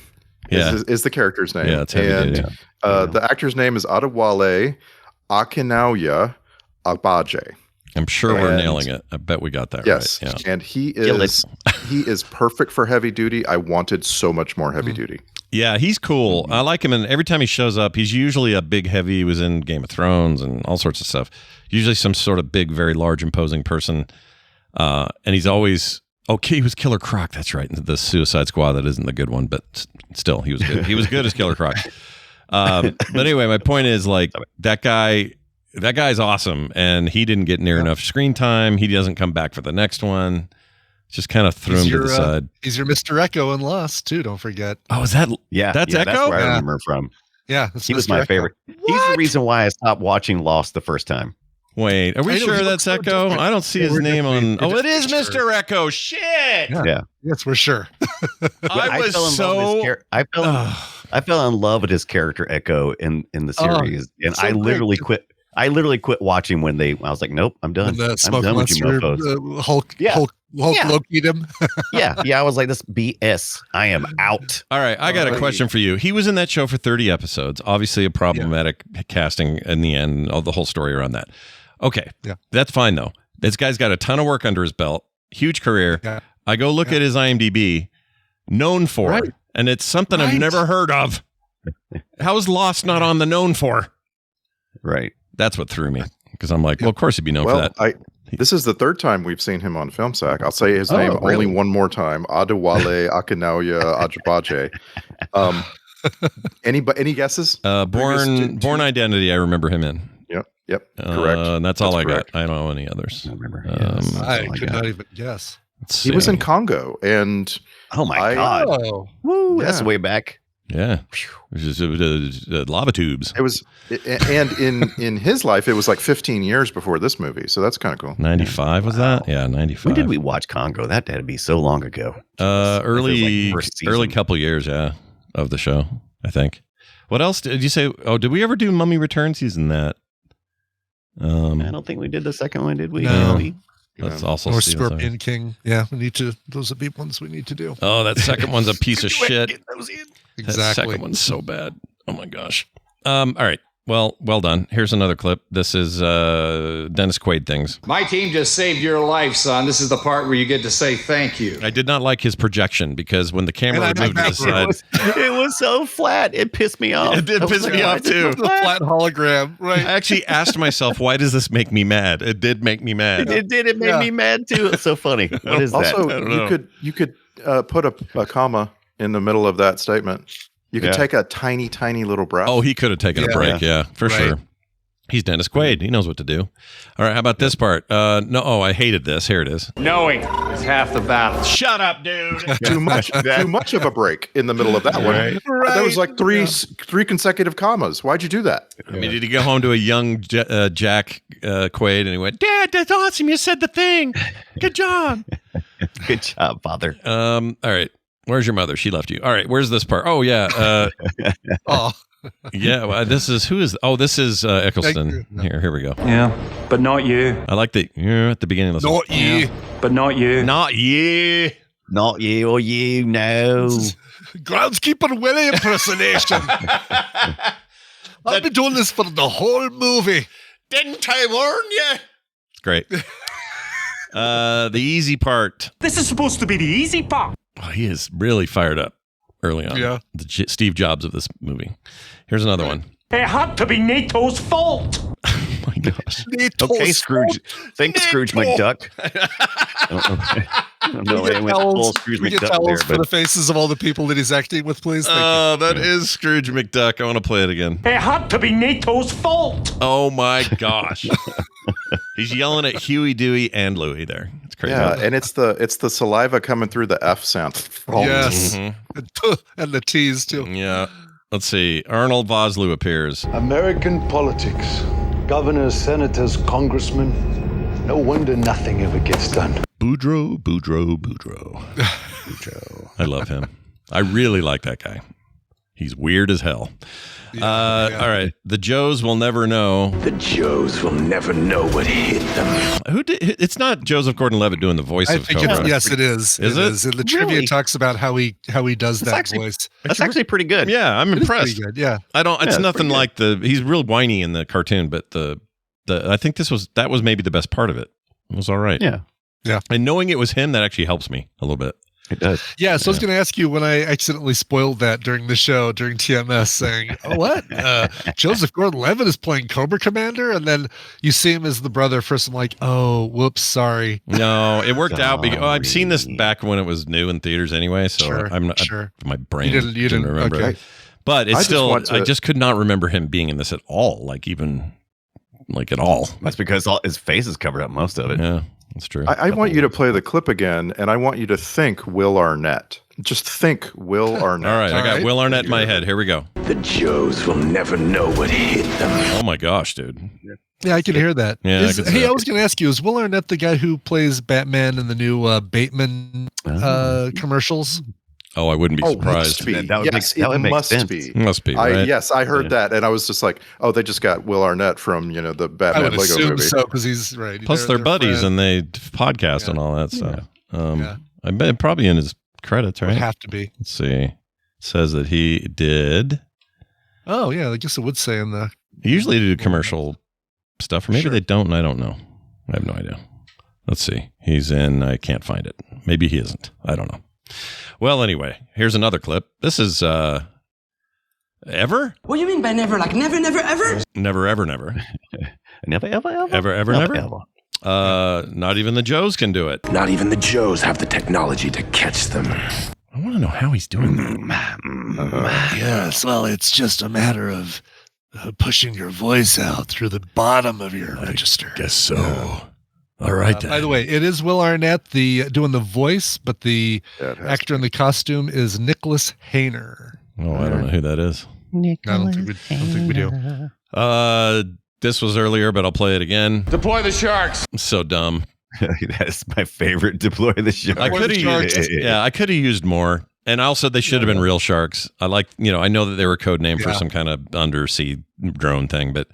is the character's name. Yeah, it's Heavy Duty. The actor's name is Adewale Akinauya Agbaje. I'm sure we're nailing it. I bet we got that right. Yeah. And he is perfect for Heavy Duty. I wanted so much more Heavy Duty. Yeah, he's cool. I like him, and every time he shows up, he's usually a big heavy. He was in Game of Thrones and all sorts of stuff. Usually some sort of big, very large, imposing person. And he's always... Okay, he was Killer Croc. That's right. The Suicide Squad. That isn't the good one, but still, he was good. He was good as Killer Croc. But anyway, my point is like that guy's awesome, and he didn't get near enough screen time. He doesn't come back for the next one. Just kind of threw him to the side. He's your Mr. Echo in Lost too. Don't forget. Oh, is that? That's Echo. That's where I remember him from. Yeah, he was my favorite. He's the reason why I stopped watching Lost the first time. Wait, are we sure that's Echo? I don't see his name on. Oh, it is Mr. Echo. Shit. Yeah. Yes, we're sure. I fell in love with his character Echo in the series, and I literally quit. I literally quit watching when I was like, nope, I'm done. I'm done with you mofos. Hulk Loki'd him. yeah. I was like, this BS. I am out. All right, I got a question for you. He was in that show for 30 episodes. Obviously, a problematic casting in the end. The whole story around that. Okay, that's fine though. This guy's got a ton of work under his belt, huge career. Yeah. I go look at his IMDb, known for, and it's something I've never heard of. How is Lost not on the known for? Right. That's what threw me because I'm like, well, of course he'd be known for that. This is the third time we've seen him on Film Sack. I'll say his name only one more time. Adewale Akinauya Agbaje. Any guesses? Born Identity. I remember him in. Yep. Correct. And that's all correct. I don't know any others. I remember. I could not even guess. He was in Congo, and oh my god! Woo, that's way back. Yeah, it was lava tubes. It was, and in his life, it was like 15 years before this movie. So that's kind of cool. 95 was that? Yeah, 95. When did we watch Congo? That had to be so long ago. Early couple years, of the show. I think. What else did you say? Oh, did we ever do Mummy Returns? He's in that. I don't think we did the second one, did we? No. Let's also or see Scorpion King. Yeah, we need to. Those are the ones we need to do. Oh, that second one's a piece of shit. Exactly. That second one's so bad. Oh my gosh. All right. Well done. Here's another clip. This is Dennis Quaid things. My team just saved your life, son. This is the part where you get to say thank you. I did not like his projection because when the camera moved to the side, it was so flat. It pissed me off. It did piss me off too. The flat hologram, right? I actually asked myself, why does this make me mad? It did make me mad. It did. It made me mad too. It's so funny. What is that? Also, you could put a comma in the middle of that statement. You could take a tiny, tiny little breath. Oh, he could have taken a break. Yeah, for sure. He's Dennis Quaid. He knows what to do. All right, how about this part? I hated this. Here it is. Knowing is half the battle. Shut up, dude. Too much of a break in the middle of that one. Right. That was like three consecutive commas. Why'd you do that? I mean, did he go home to a young Jack Quaid and he went, "Dad, that's awesome. You said the thing. Good job." Good job, Father. All right. Where's your mother? She left you. All right. Where's this part? Oh, yeah. Yeah. Well, this is Eccleston. Here we go. Yeah, but not you. I like the at the beginning of the Not you. But not you. Not you. Not you or you, no. Groundskeeper Willie impersonation. I've been doing this for the whole movie. Didn't I warn you? Great. The easy part. This is supposed to be the easy part. Oh, he is really fired up early on. Yeah. The Steve Jobs of this movie. Here's another one. It had to be NATO's fault. Oh my gosh. Okay, Scrooge. Thanks, Scrooge McDuck. I don't know. It went full Scrooge We get McDuck towels there, for the faces of all the people that he's acting with, please. Thank you. That is Scrooge McDuck. I want to play it again. It had to be NATO's fault. Oh my gosh. He's yelling at Huey, Dewey, and Louie there. It's crazy. Yeah, and it's the saliva coming through the F sound. Yes. Mm-hmm. And the T's, too. Yeah. Let's see. Arnold Vosloo appears. American politics. Governors, senators, congressmen. No wonder nothing ever gets done. Boudreaux. I love him. I really like that guy. He's weird as hell. All right. The Joes will never know. The Joes will never know what hit them. It's not Joseph Gordon-Levitt doing the voice of Cobra. Yes, it is. Is it? And the trivia talks about how he does that actually, voice. That's actually pretty good. Yeah, I'm impressed. Pretty good, yeah. It's nothing like he's real whiny in the cartoon, but I think that was maybe the best part of it. It was all right. Yeah. Yeah. And knowing it was him, that actually helps me a little bit. It does. Yeah, so I was going to ask you when I accidentally spoiled that during the show, during TMS, saying, "Oh, what? Joseph Gordon-Levitt is playing Cobra Commander?" And then you see him as the brother first. I'm like, "Oh, whoops, sorry." No, it worked out because I've seen this back when it was new in theaters anyway. So I'm not sure. My brain you didn't remember. Okay. But it's I just could not remember him being in this at all. Like at all. That's because his face is covered up most of it. Yeah. That's true. I want you to play the clip again, and I want you to think Will Arnett. Just think Will Arnett. All right, I got Will Arnett in my head. Here we go. The Joes will never know what hit them. Oh my gosh, dude. Yeah, I can hear that. Yeah, I was going to ask you, is Will Arnett the guy who plays Batman in the new Bateman commercials? Oh, I wouldn't be surprised. Must be. Right? Yes, I heard that, and I was just like, "Oh, they just got Will Arnett from the Batman I would Lego assume movie." So, because he's right. Plus, they're buddies and they podcast and all that stuff. I bet probably in his credits, right? Would have to be. Let's see. It says that he did. Oh yeah, I guess it would say in the. They usually do commercial stuff, or maybe they don't, and I don't know. I have no idea. Let's see. He's in. I can't find it. Maybe he isn't. I don't know. Well, anyway, here's another clip. This is Ever? What do you mean by never? Like never, never, ever? Never, ever, never. Never, ever, ever? Ever, ever, never? Not even the Joes can do it. Not even the Joes have the technology to catch them. I want to know how he's doing that. Yes, well, it's just a matter of pushing your voice out through the bottom of your register. Guess so. All right. By the way, it is Will Arnett doing the voice, but the actor in the costume is Nicholas Hayner. Oh, I don't know who that is. I don't think we do. This was earlier, but I'll play it again. Deploy the sharks. I'm so dumb. That's my favorite. Deploy the sharks. I could have used more. And also, they should have been real sharks. I know that they were a code name for some kind of undersea drone thing, but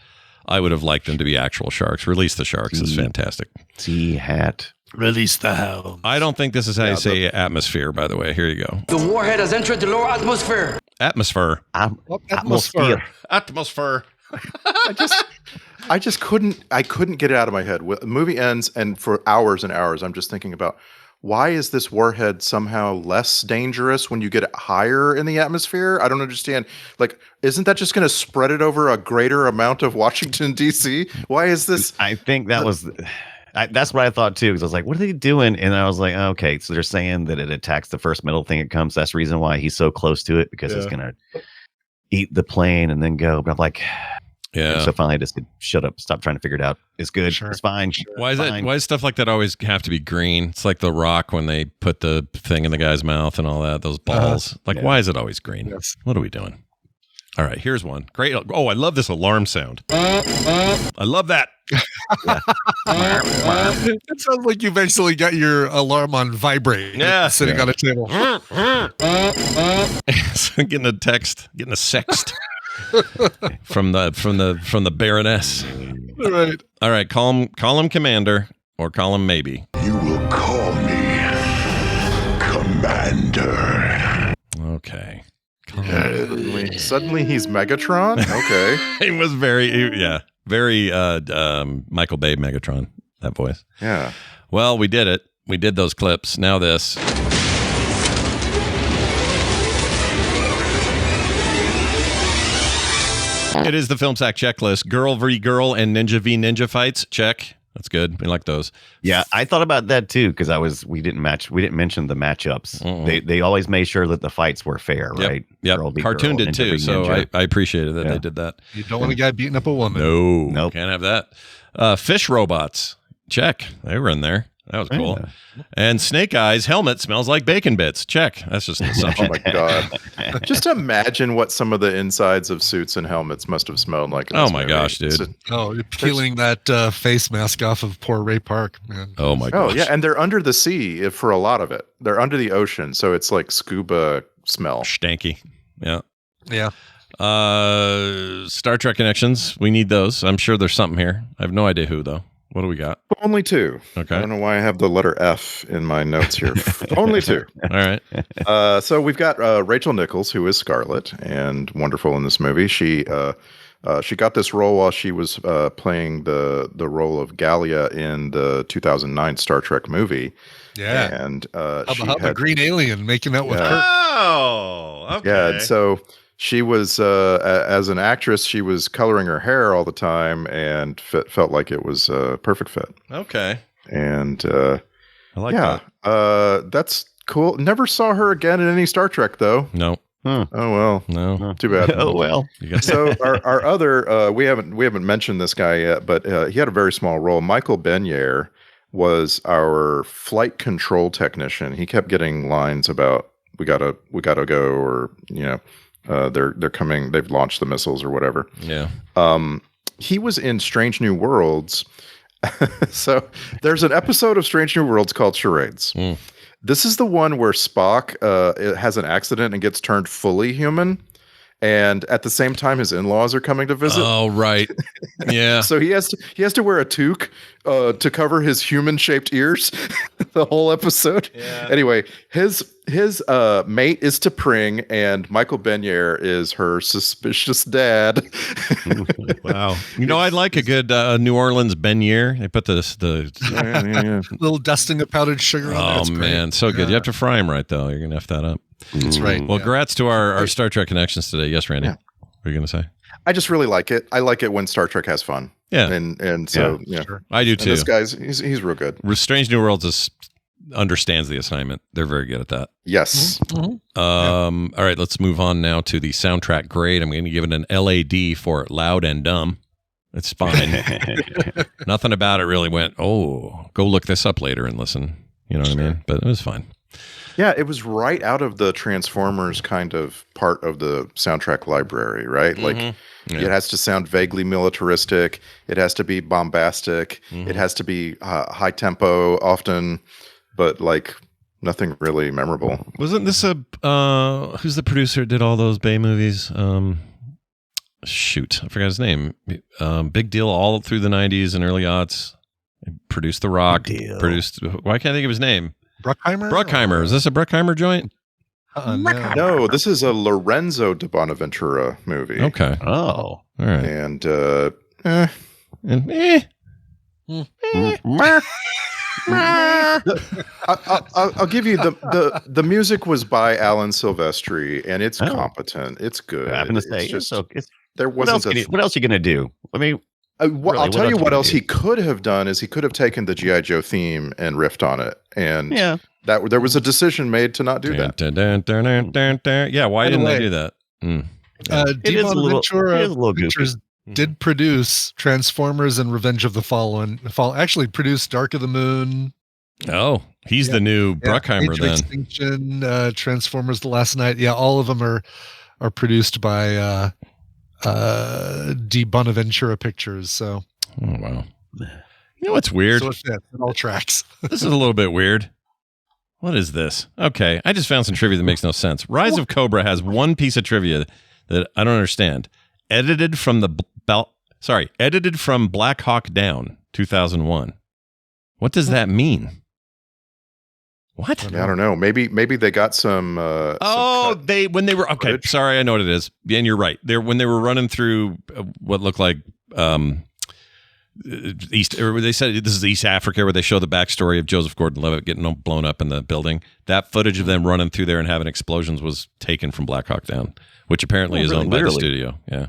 I would have liked them to be actual sharks. Release the sharks is fantastic. Sea hat. Release the hounds. I don't think this is how you say atmosphere, by the way. Here you go. The warhead has entered the lower atmosphere. Atmosphere. Atmosphere. Atmosphere. I just couldn't get it out of my head. The movie ends, and for hours and hours, I'm just thinking about, why is this warhead somehow less dangerous when you get it higher in the atmosphere? I don't understand. Like, isn't that just going to spread it over a greater amount of Washington, D.C.? Why is this? I think that was... that's what I thought too, because I was like, what are they doing? And I was like, okay, so they're saying that it attacks the first metal thing it comes. That's the reason why he's so close to it, because it's going to eat the plane and then go. But I'm like... Yeah. So finally I just said, shut up, stop trying to figure it out. It's good. Sure. It's fine. Sure. Why does stuff like that always have to be green? It's like The Rock when they put the thing in the guy's mouth and all that, those balls. Why is it always green? Yes. What are we doing? All right, here's one. Great. Oh, I love this alarm sound. I love that. It sounds like you eventually got your alarm on vibrate. Yeah. Sitting on a table. So getting a sext. from the Baroness. All right. Call him Commander, or call him maybe. You will call me Commander. Okay. Suddenly he's Megatron. Okay. He was very Michael Bay Megatron. That voice. Yeah. Well, we did it. We did those clips. Now this. It is the Film Sack checklist. Girl v. girl and ninja v. ninja fights. Check. That's good. We like those. Yeah, I thought about that too, because we didn't mention the matchups. They always made sure that the fights were fair, right? Yeah. Cartoon did too, so I appreciated that they did that. You don't want a guy beating up a woman. No. Nope. Can't have that. Fish robots. Check. They were in there. That was cool. Yeah. And Snake Eyes helmet smells like bacon bits. Check. That's just an assumption. Oh my God. Just imagine what some of the insides of suits and helmets must have smelled like. Oh my gosh, dude. You're peeling that face mask off of poor Ray Park, man. Oh my gosh. Oh yeah, and they're under the sea for a lot of it. They're under the ocean, so it's like scuba smell. Stanky. Yeah. Yeah. Star Trek connections. We need those. I'm sure there's something here. I have no idea who though. What do we got? Only two. Okay. I don't know why I have the letter F in my notes here. Only two. All right. So we've got Rachel Nichols, who is Scarlet and wonderful in this movie. She got this role while she was playing the role of Gallia in the 2009 Star Trek movie. Yeah. And she had a green alien making out with her. Oh, okay. Yeah. And so she was, as an actress, she was coloring her hair all the time and felt like it was a perfect fit. Okay. And I like that. That's cool. Never saw her again in any Star Trek, though. No. Oh well. No. Too bad. Oh well. So our other we haven't mentioned this guy yet, but he had a very small role. Michael Benyere was our flight control technician. He kept getting lines about we gotta go, or they're coming. They've launched the missiles or whatever. Yeah. He was in Strange New Worlds. So there's an episode of Strange New Worlds called Charades. This is the one where Spock has an accident and gets turned fully human. And at the same time, his in-laws are coming to visit. Oh, right. Yeah. So he has to wear a toque to cover his human-shaped ears the whole episode. Yeah. Anyway, his mate is T'Pring, and Michael Benyere is her suspicious dad. Wow. I'd like a good New Orleans Benyere. They put the little dusting of powdered sugar on it. Oh, man. So good. You have to fry them right, though. You're going to F that up. That's right. Well, congrats to our Star Trek connections today. Yes, Randy. Yeah. What are you going to say? I just really like it. I like it when Star Trek has fun. Yeah. And so, Sure. I do too. And this guy's, he's real good. Strange New Worlds understands the assignment. They're very good at that. Yes. Mm-hmm. All right, let's move on now to the soundtrack grade. I'm going to give it an LAD for loud and dumb. It's fine. Nothing about it really went, go look this up later and listen. You know what I mean? But it was fine. Yeah, it was right out of the Transformers kind of part of the soundtrack library, right? Like, it has to sound vaguely militaristic. It has to be bombastic. It has to be high tempo often, but like nothing really memorable. Wasn't this who's the producer that did all those Bay movies? Shoot, I forgot his name. Big deal all through the 90s and early aughts. He produced The Rock. Why can't I think of his name? Bruckheimer? Bruckheimer. Is this a Bruckheimer joint? No, this is a Lorenzo de Bonaventura movie. Okay. Oh. All right. And I'll give you the music was by Alan Silvestri, and it's competent. It's good. I happen to say, there wasn't. What else are you gonna do? I mean, I'll tell you what else he could have done is he could have taken the G.I. Joe theme and riffed on it, and that there was a decision made to not do that. Yeah, why didn't they do that? It is a little Pictures did produce Transformers and Revenge of the Fallen. Actually produced Dark of the Moon. Oh, he's the new Bruckheimer then. Extinction, Transformers: The Last Night. Yeah, all of them are produced by De Bonaventura Pictures. So, oh wow. You know what's weird? So it fits. It all tracks. This is a little bit weird. What is this? Okay, I just found some trivia that makes no sense. Rise of Cobra has one piece of trivia that I don't understand. Edited from Black Hawk Down, 2001. What does that mean? What? I don't know. Maybe they got some. When they were okay. Footage. Sorry, I know what it is. Yeah, and you're right. When they were running through what looked like East. Or they said this is East Africa, where they show the backstory of Joseph Gordon-Levitt getting blown up in the building. That footage of them running through there and having explosions was taken from Black Hawk Down, which apparently is owned by the studio. Yeah.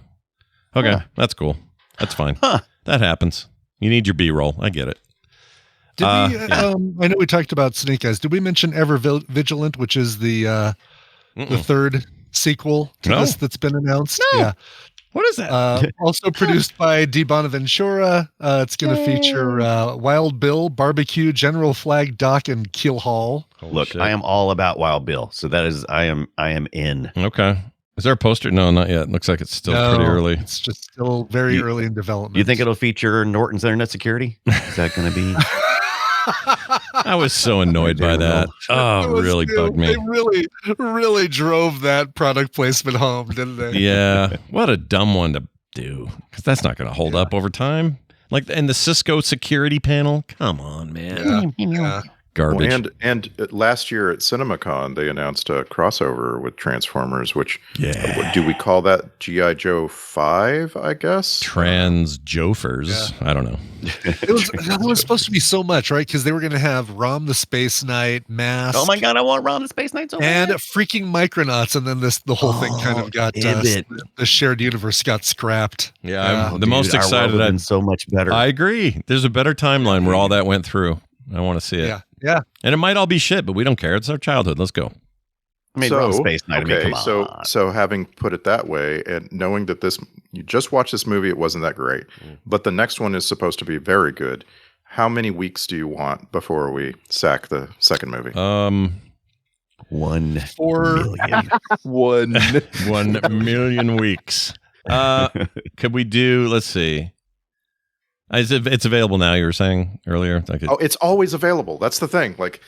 Okay, that's cool. That's fine. That happens. You need your B-roll. I get it. Did we? I know we talked about Snake Eyes. Did we mention Ever Vigilant, which is the third sequel to this that's been announced? No. Yeah. What is that? Also produced by De Bonaventura. It's going to feature Wild Bill, Barbecue, General Flag, Doc, and Keel Hall. Look, shit. I am all about Wild Bill, so that is I am in. Okay. Is there a poster? No, not yet. It looks like it's still pretty early. It's just still very early in development. You think it'll feature Norton's Internet Security? Is that going to be? I was so annoyed by that. Oh, really bugged me. They really drove that product placement home, didn't they? Yeah. What a dumb one to do, because that's not going to hold up over time. Like, and the Cisco security panel. Come on, man. Yeah. Garbage. And last year at CinemaCon, they announced a crossover with Transformers, which do we call that G.I. Joe 5, I guess? Trans-Jofers. Yeah. I don't know. It was supposed to be so much, right? Because they were going to have Rom the Space Knight, Mask. Oh my God, I want Rom the Space Knight so bad. And freaking Micronauts, and then the whole thing kind of got the shared universe got scrapped. Yeah, I'm the most excited. I've been so much better. I agree. There's a better timeline where all that went through. I want to see it. Yeah. And it might all be shit, but we don't care. It's our childhood. Let's go. I mean, Rom Space Knight. Okay, I mean, come on. so having put it that way, and knowing that you just watched this movie, it wasn't that great, but the next one is supposed to be very good. How many weeks do you want before we sack the second movie? 1 million. 1 million weeks. Could we do? Let's see. It's available now. You were saying earlier. It's always available. That's the thing. Like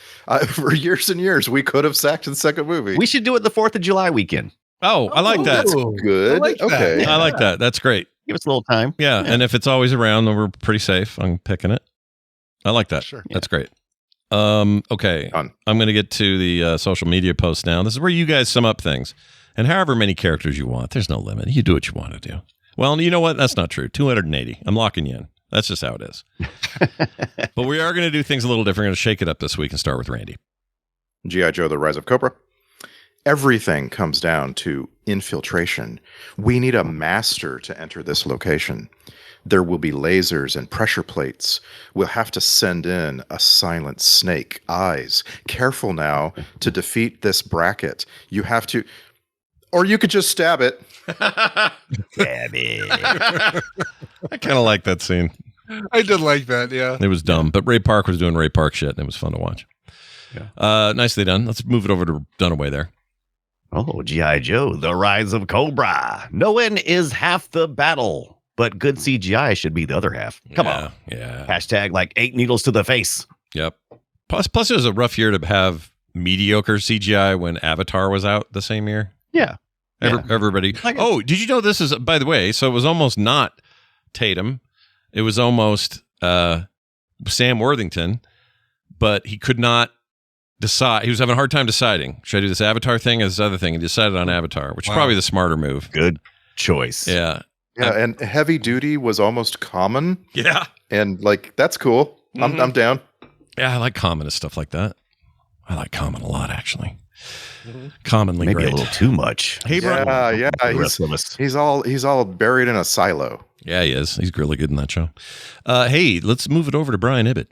for years and years, we could have sacked the second movie. We should do it the 4th of July weekend. Oh, I like that. That's good. Okay, I like that. That's great. Give us a little time. Yeah, and if it's always around, then we're pretty safe on picking it. I like that. Sure. That's great. Okay. Done. I'm going to get to the social media posts now. This is where you guys sum up things. And however many characters you want, there's no limit. You do what you want to do. Well, you know what? That's not true. 280. I'm locking you in. That's just how it is. But we are going to do things a little different. We're going to shake it up this week and start with Randy. G.I. Joe, The Rise of Cobra. Everything comes down to infiltration. We need a master to enter this location. There will be lasers and pressure plates. We'll have to send in a silent snake. Eyes. Careful now to defeat this bracket. You have to... Or you could just stab it. Stab it. I kind of like that scene. I did like that, yeah. It was dumb, but Ray Park was doing Ray Park shit, and it was fun to watch. Yeah. Nicely done. Let's move it over to Dunaway there. Oh, G.I. Joe, The Rise of Cobra. Knowing is half the battle, but good CGI should be the other half. Come on. Yeah. Hashtag like 8 needles to the face. Yep. Plus it was a rough year to have mediocre CGI when Avatar was out the same year. Yeah. Everybody. Did you know this is, by the way, so it was almost not Tatum. It was almost Sam Worthington, but he could not decide. He was having a hard time deciding. Should I do this Avatar thing or this other thing? And decided on Avatar, which is probably the smarter move. Good choice. Yeah. Yeah, and heavy duty was almost common. Yeah. And like that's cool. I'm down. Yeah, I like Common and stuff like that. I like Common a lot, actually. Commonly Maybe great. a little too much. Hey, bro. Yeah. He's all buried in a silo. Yeah, he is. He's really good in that show. Hey, let's move it over to Brian Ibbett.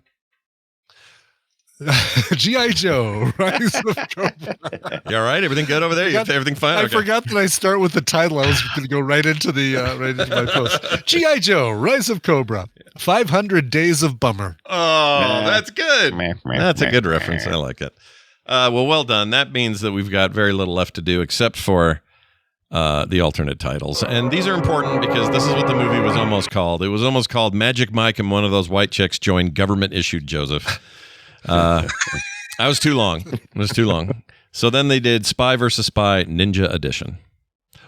G.I. Joe, Rise of Cobra. You all right? Everything good over there? Everything fine? I forgot that I start with the title. I was going to go right into my post. G.I. Joe, Rise of Cobra. 500 Days of Bummer. Oh, that's good. That's a good reference. I like it. Well done. That means that we've got very little left to do except for the alternate titles. And these are important because this is what the movie was almost called. It was almost called Magic Mike and One of Those White Chicks Joined Government-Issued Joseph. I was too long. It was too long. So then they did Spy vs. Spy Ninja Edition.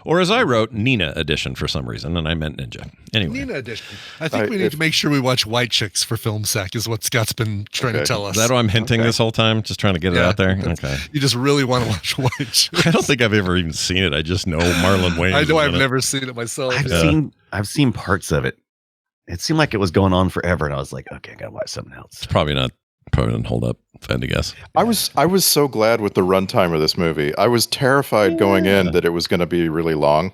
Or as I wrote, Nina Edition for some reason, and I meant Ninja. Anyway. Nina Edition. I think we need to make sure we watch White Chicks for Film Sack is what Scott's been trying to tell us. Is that what I'm hinting this whole time? Just trying to get it out there? Okay. You just really want to watch White Chicks. I don't think I've ever even seen it. I just know Marlon Wayans. I know I've never seen it myself. I've seen parts of it. It seemed like it was going on forever, and I was like, okay, I gotta watch something else. It's probably didn't hold up, if I had to guess. I was so glad with the runtime of this movie. I was terrified going in that it was going to be really long,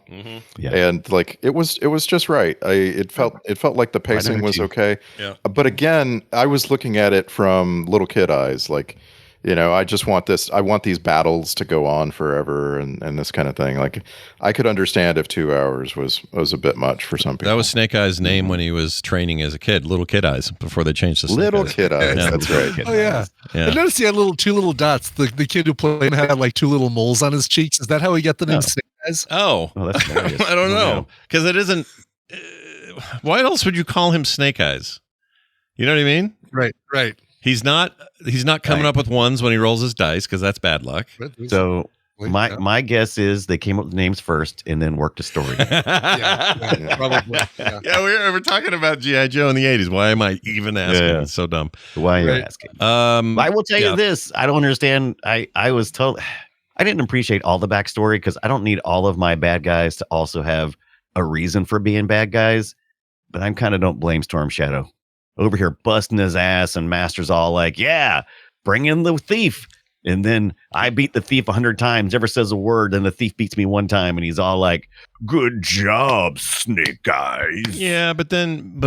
and like it was just right. It felt like the pacing was okay. Yeah. But again, I was looking at it from little kid eyes, like, I just want this. I want these battles to go on forever, and this kind of thing. Like, I could understand if 2 hours was a bit much for some people. That was Snake Eyes' name when he was training as a kid. Little Kid Eyes before they changed to Snake Little Eyes. Kid Eyes. Yeah. That's right. Oh yeah. I noticed he had two little dots. The kid who played him had like two little moles on his cheeks. Is that how he got the name Snake Eyes? Oh, that's hilarious. I don't know, because it isn't. Why else would you call him Snake Eyes? You know what I mean? Right. He's not coming up with ones when he rolls his dice, because that's bad luck. So my guess is they came up with names first and then worked a story. Probably. Yeah, we're talking about G.I. Joe in the 80s. Why am I even asking? Yeah. It's so dumb. Why are you asking? I will tell you this. I don't understand. I was told I didn't appreciate all the backstory because I don't need all of my bad guys to also have a reason for being bad guys. But I kind of don't blame Storm Shadow. Over here busting his ass, and Master's all like, yeah, bring in the thief. And then I beat the thief 100 times, never says a word, and the thief beats me one time, and he's all like, good job, Snake Eyes. Yeah, but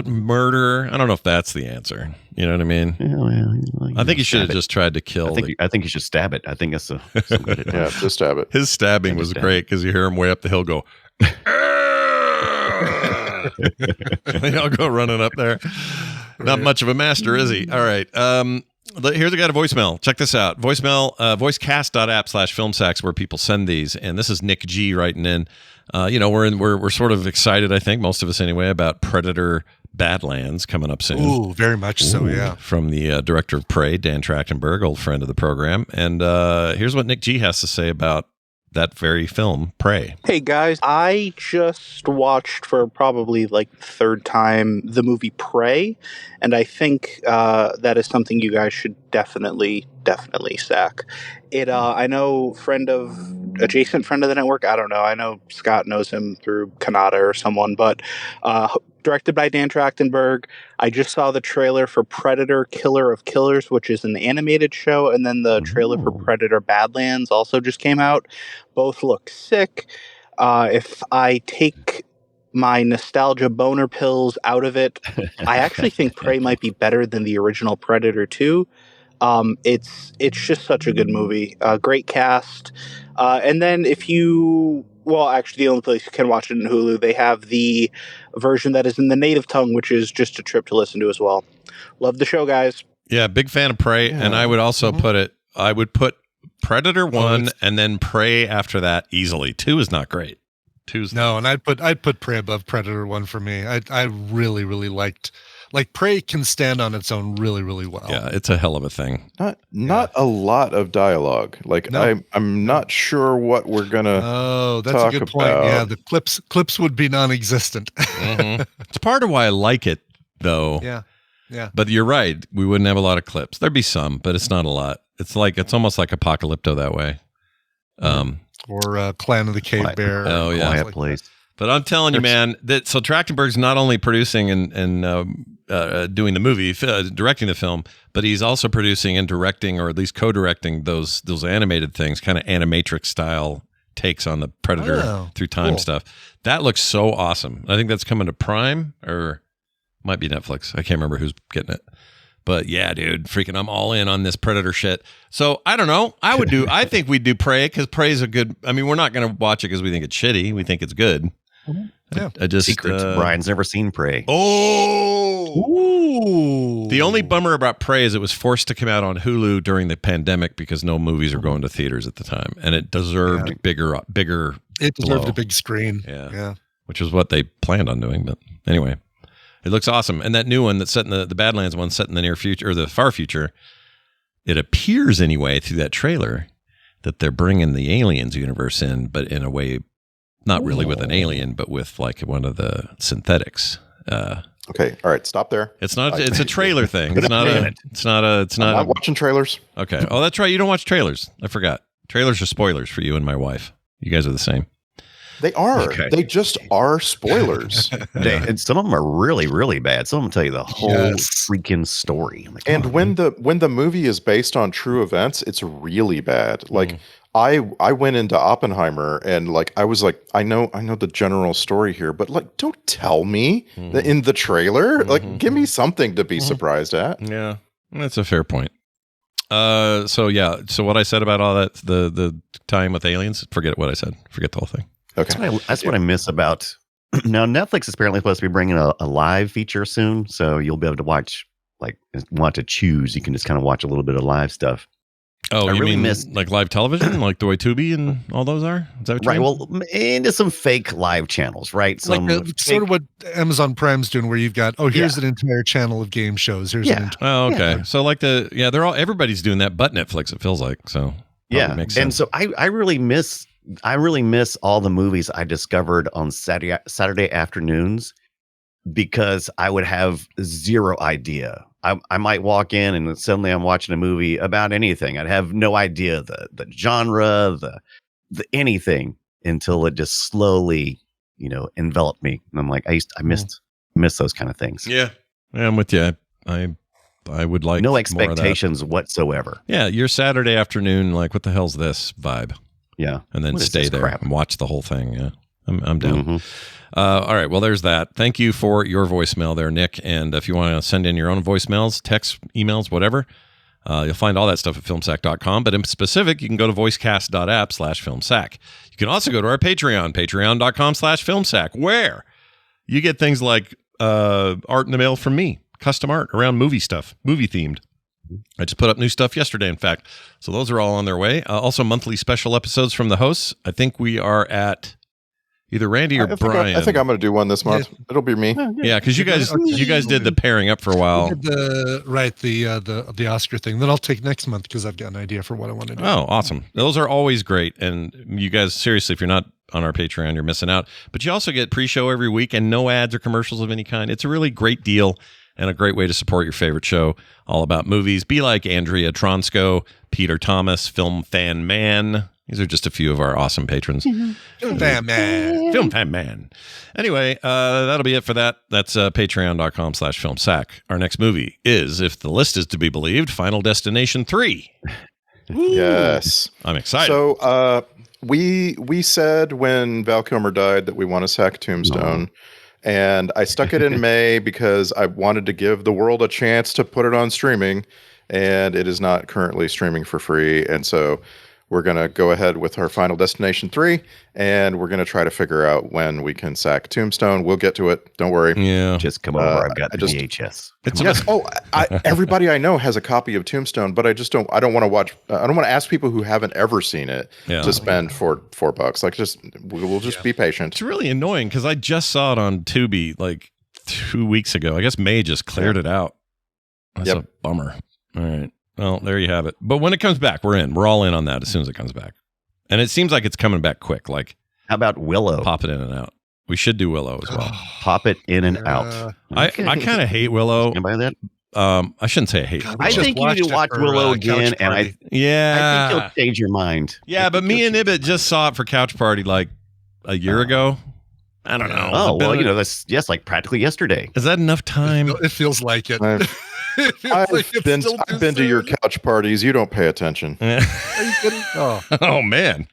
murder, I don't know if that's the answer. You know what I mean? Yeah, I think he should have just tried to kill. I think you should stab it. I think that's some good advice. Yeah, just stab it. His stabbing was great because you hear him way up the hill go, and they all go running up there. Not much of a master, is he? All right. Here's a guy to voicemail. Check this out. Voicemail, voicecast.app/filmsacks, where people send these. And this is Nick G writing in. We're sort of excited, I think, most of us anyway, about Predator Badlands coming up soon. Ooh, very much so, yeah. From the director of Prey, Dan Trachtenberg, old friend of the program. And here's what Nick G has to say about that very film, Prey. Hey guys, I just watched for probably like the third time the movie Prey, and I think that is something you guys should definitely sack. I know adjacent friend of the network, I don't know, I know Scott knows him through Kanata or someone, but directed by Dan Trachtenberg. I just saw the trailer for Predator Killer of Killers, which is an animated show, and then the trailer for Predator Badlands also just came out. Both look sick. If I take my nostalgia boner pills out of it, I actually think Prey might be better than the original Predator 2. It's just such a good movie. Great cast. And then actually the only place you can watch it in Hulu, they have the version that is in the native tongue, which is just a trip to listen to as well. Love the show, guys. Yeah, big fan of Prey. Yeah. And I would also I would put Predator 1 and then Prey after that easily. 2 is not great. 2's no, and I'd put Prey above Predator 1 for me. I really, really liked. Like, Prey can stand on its own really, really well. Yeah, it's a hell of a thing. Not a lot of dialogue. Like, no. I'm not sure what we're gonna. Oh, that's a good point. Yeah, the clips would be non-existent. Mm-hmm. It's part of why I like it, though. Yeah. Yeah. But you're right. We wouldn't have a lot of clips. There'd be some, but it's not a lot. It's almost like Apocalypto that way. Or Clan of the Cave Bear. Oh yeah, Quiet Place. But I'm telling you, man, that so Trachtenberg's not only producing and doing the movie, directing the film, but he's also producing and directing, or at least co-directing those animated things, kind of animatrix style takes on the Predator through time stuff. That looks so awesome. I think that's coming to Prime, or might be Netflix. I can't remember who's getting it. But yeah, dude, freaking, I'm all in on this Predator shit. So I don't know. I think we'd do Prey, because Prey's a good. I mean, we're not going to watch it because we think it's shitty. We think it's good. Yeah. I just Secrets. Brian's never seen Prey. Oh, the only bummer about Prey is it was forced to come out on Hulu during the pandemic because no movies are going to theaters at the time, and it deserved bigger. It deserved blow. a big screen. Yeah, which is what they planned on doing. But anyway, it looks awesome, and that new one that's set in the Badlands one set in the near future or the far future. It appears anyway through that trailer that they're bringing the Aliens universe in, but in a way. Not really with an alien, but with like one of the synthetics. Okay, all right, stop there. It's not. It's a trailer thing. It's not. I'm not watching trailers. Okay. Oh, that's right. You don't watch trailers. I forgot. Trailers are spoilers for you and my wife. You guys are the same. They are. Okay. They just are spoilers. And some of them are really, really bad. Some of them tell you the whole freaking story. I'm like, and when the movie is based on true events, it's really bad. Like I went into Oppenheimer and like I was like, I know the general story here, but like don't tell me that in the trailer. Like give me something to be surprised at. Yeah, that's a fair point. So yeah. So what I said about all that, the time with aliens, forget what I said. Forget the whole thing. Okay. That's what I miss about. Now Netflix is apparently supposed to be bringing a live feature soon, so you'll be able to watch, like, want to choose. You can just kind of watch a little bit of live stuff. Oh, I you really mean miss like live television, like the way Tubi and all those are? Is that what you right? mean? Well, into some fake live channels, right? Some sort of what Amazon Prime's doing, where you've got here's an entire channel of game shows. Here's an entire, oh, okay. So like everybody's doing that, but Netflix. It feels like so. Makes sense. And so I really miss all the movies I discovered on Saturday afternoons, because I would have zero idea. I might walk in and suddenly I'm watching a movie about anything. I'd have no idea the genre, the anything, until it just slowly, enveloped me. And I'm like, I miss those kind of things. Yeah, I'm with you. I would like no more expectations of that. Whatsoever. Yeah, your Saturday afternoon, like, what the hell's this vibe? Yeah, and then what stay there and watch the whole thing. Yeah, I'm down. Mm-hmm. All right, well, there's that. Thank you for your voicemail there, Nick. And if you want to send in your own voicemails, texts, emails, whatever, you'll find all that stuff at filmsack.com. But in specific, you can go to voicecast.app/filmsack. You can also go to our Patreon, patreon.com/filmsack, where you get things like art in the mail from me, custom art around movie stuff, movie themed. I just put up new stuff yesterday, in fact. So those are all on their way. Also, monthly special episodes from the hosts. I think we are at either Randy or Brian. I think I'm going to do one this month. Yeah. It'll be me. Yeah, because you guys did the pairing up for a while. The Oscar thing. Then I'll take next month because I've got an idea for what I want to do. Oh, awesome. Those are always great. And you guys, seriously, if you're not on our Patreon, you're missing out. But you also get pre-show every week and no ads or commercials of any kind. It's a really great deal and a great way to support your favorite show, all about movies. Be like Andrea Tronsko, Peter Thomas, Film Fan Man. These are just a few of our awesome patrons. Film Fan Man. Film Fan Man. Anyway, that'll be it for that. That's patreon.com/filmsack. Our next movie is, if the list is to be believed, Final Destination 3. Yes. I'm excited. So we said when Val Kilmer died that we want to sack Tombstone. And I stuck it in May because I wanted to give the world a chance to put it on streaming. And it is not currently streaming for free. And so we're going to go ahead with our Final Destination 3, and we're going to try to figure out when we can sack Tombstone. We'll get to it. Don't worry. Yeah. Just come over. I've got the VHS. Yes. Everybody I know has a copy of Tombstone, but I don't want to watch. I don't want to ask people who haven't ever seen it to spend $4. Like, we'll just be patient. It's really annoying because I just saw it on Tubi like 2 weeks ago. I guess May just cleared it out. That's a bummer. All right. Well, there you have it. But when it comes back, we're in. We're all in on that as soon as it comes back. And it seems like it's coming back quick. Like, how about Willow? Pop it in and out. We should do Willow as well. Pop it in and out. I kind of hate Willow. Buy that? I shouldn't say I hate. I think you need to watch Willow again, and I think you'll change your mind. Yeah, but me and Ibbot just saw it for Couch Party like a year ago. I don't know. Oh, well, that's like practically yesterday. Is that enough time? It feels like it. I've been to your couch parties. You don't pay attention. Are you kidding? Oh man.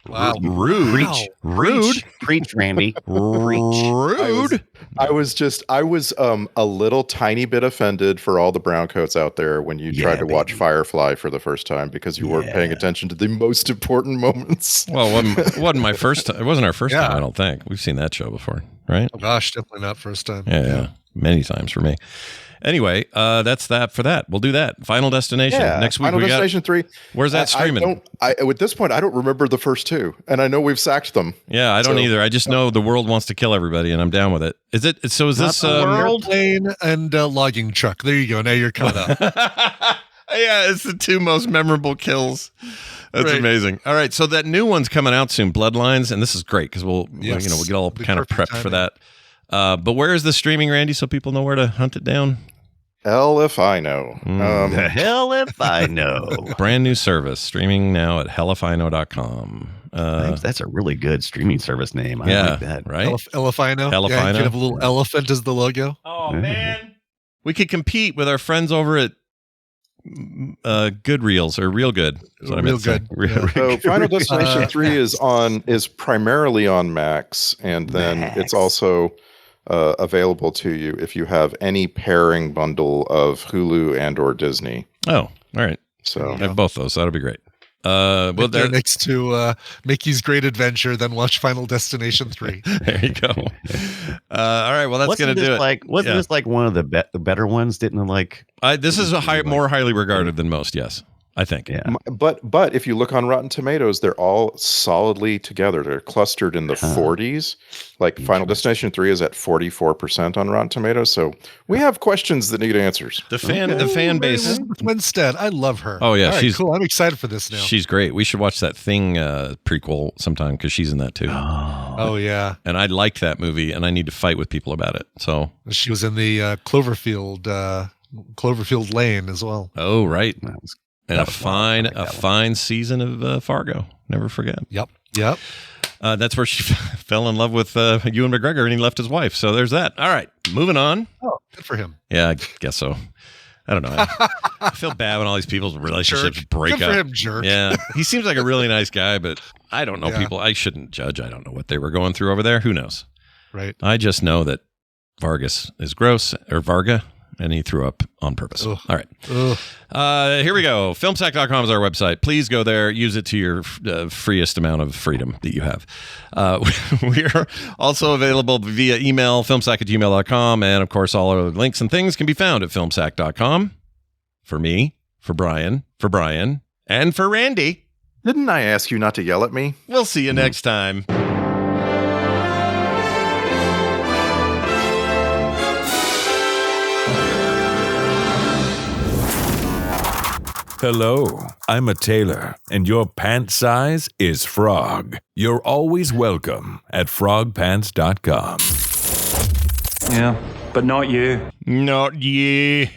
Wow. Rude. Rude. Preach, Randy. Rude. I was a little tiny bit offended for all the browncoats out there when you tried to watch Firefly for the first time because you weren't paying attention to the most important moments. Well, it wasn't my first time. It wasn't our first time, I don't think. We've seen that show before, right? Oh, gosh, definitely not first time. Yeah. Many times for me. Anyway, that's that for that. We'll do that. Final Destination. Next week Final Destination 3. Where's that streaming? At this point, I don't remember the first two, and I know we've sacked them. Yeah, I don't either. I just know the world wants to kill everybody, and I'm down with it. Is this airplane and logging truck? There you go. Now you're caught up. Yeah, it's the two most memorable kills. That's amazing. All right, so that new one's coming out soon, Bloodlines, and this is great because we'll get all kind of prepped for that. But where is the streaming, Randy, so people know where to hunt it down? Hell if I know. The hell if I know. Brand new service, streaming now at hellifino.com. That's a really good streaming service name. I like that. Right? Elefino. Elefino. Yeah, you could have a little elephant as the logo. Oh, man. We could compete with our friends over at Good Reels or Real Good. Is what I meant to say. So Final Destination 3 is primarily on Max, and then it's also available to you if you have any pairing bundle of Hulu and or Disney. Oh, all right. So I have both those. That'll be great. Well, next to Mickey's Great Adventure, then watch Final Destination 3. There you go. All right. Well, that's going to do it. Wasn't this like one of the better ones? Didn't it this is more highly regarded than most. Yes. I think. Yeah. But if you look on Rotten Tomatoes, they're all solidly together. They're clustered in the 40s. Like Final Destination 3 is at 44% on Rotten Tomatoes. So we have questions that need answers. The fan base. Winstead, I love her. Oh yeah, right, she's cool. I'm excited for this now. She's great. We should watch that Thing prequel sometime because she's in that too. Oh yeah. And I liked that movie, and I need to fight with people about it. So she was in the Cloverfield Lane as well. Oh right. And a fine season of Fargo. Never forget. Yep. That's where she fell in love with Ewan McGregor, and he left his wife. So there's that. All right, moving on. Oh, good for him. Yeah, I guess so. I don't know. I feel bad when all these people's relationships break up. Good for him, jerk. Yeah, he seems like a really nice guy, but I don't know people. I shouldn't judge. I don't know what they were going through over there. Who knows? Right. I just know that Vargas is gross, or Varga. And he threw up on purpose. Ugh. All right. Here we go. Filmsack.com is our website. Please go there. Use it to your freest amount of freedom that you have. We are also available via email, filmsack@gmail.com. And, of course, all our links and things can be found at filmsack.com. For me, for Brian, and for Randy. Didn't I ask you not to yell at me? We'll see you next time. Hello, I'm a tailor, and your pant size is frog. You're always welcome at frogpants.com. Yeah, but not you. Not you.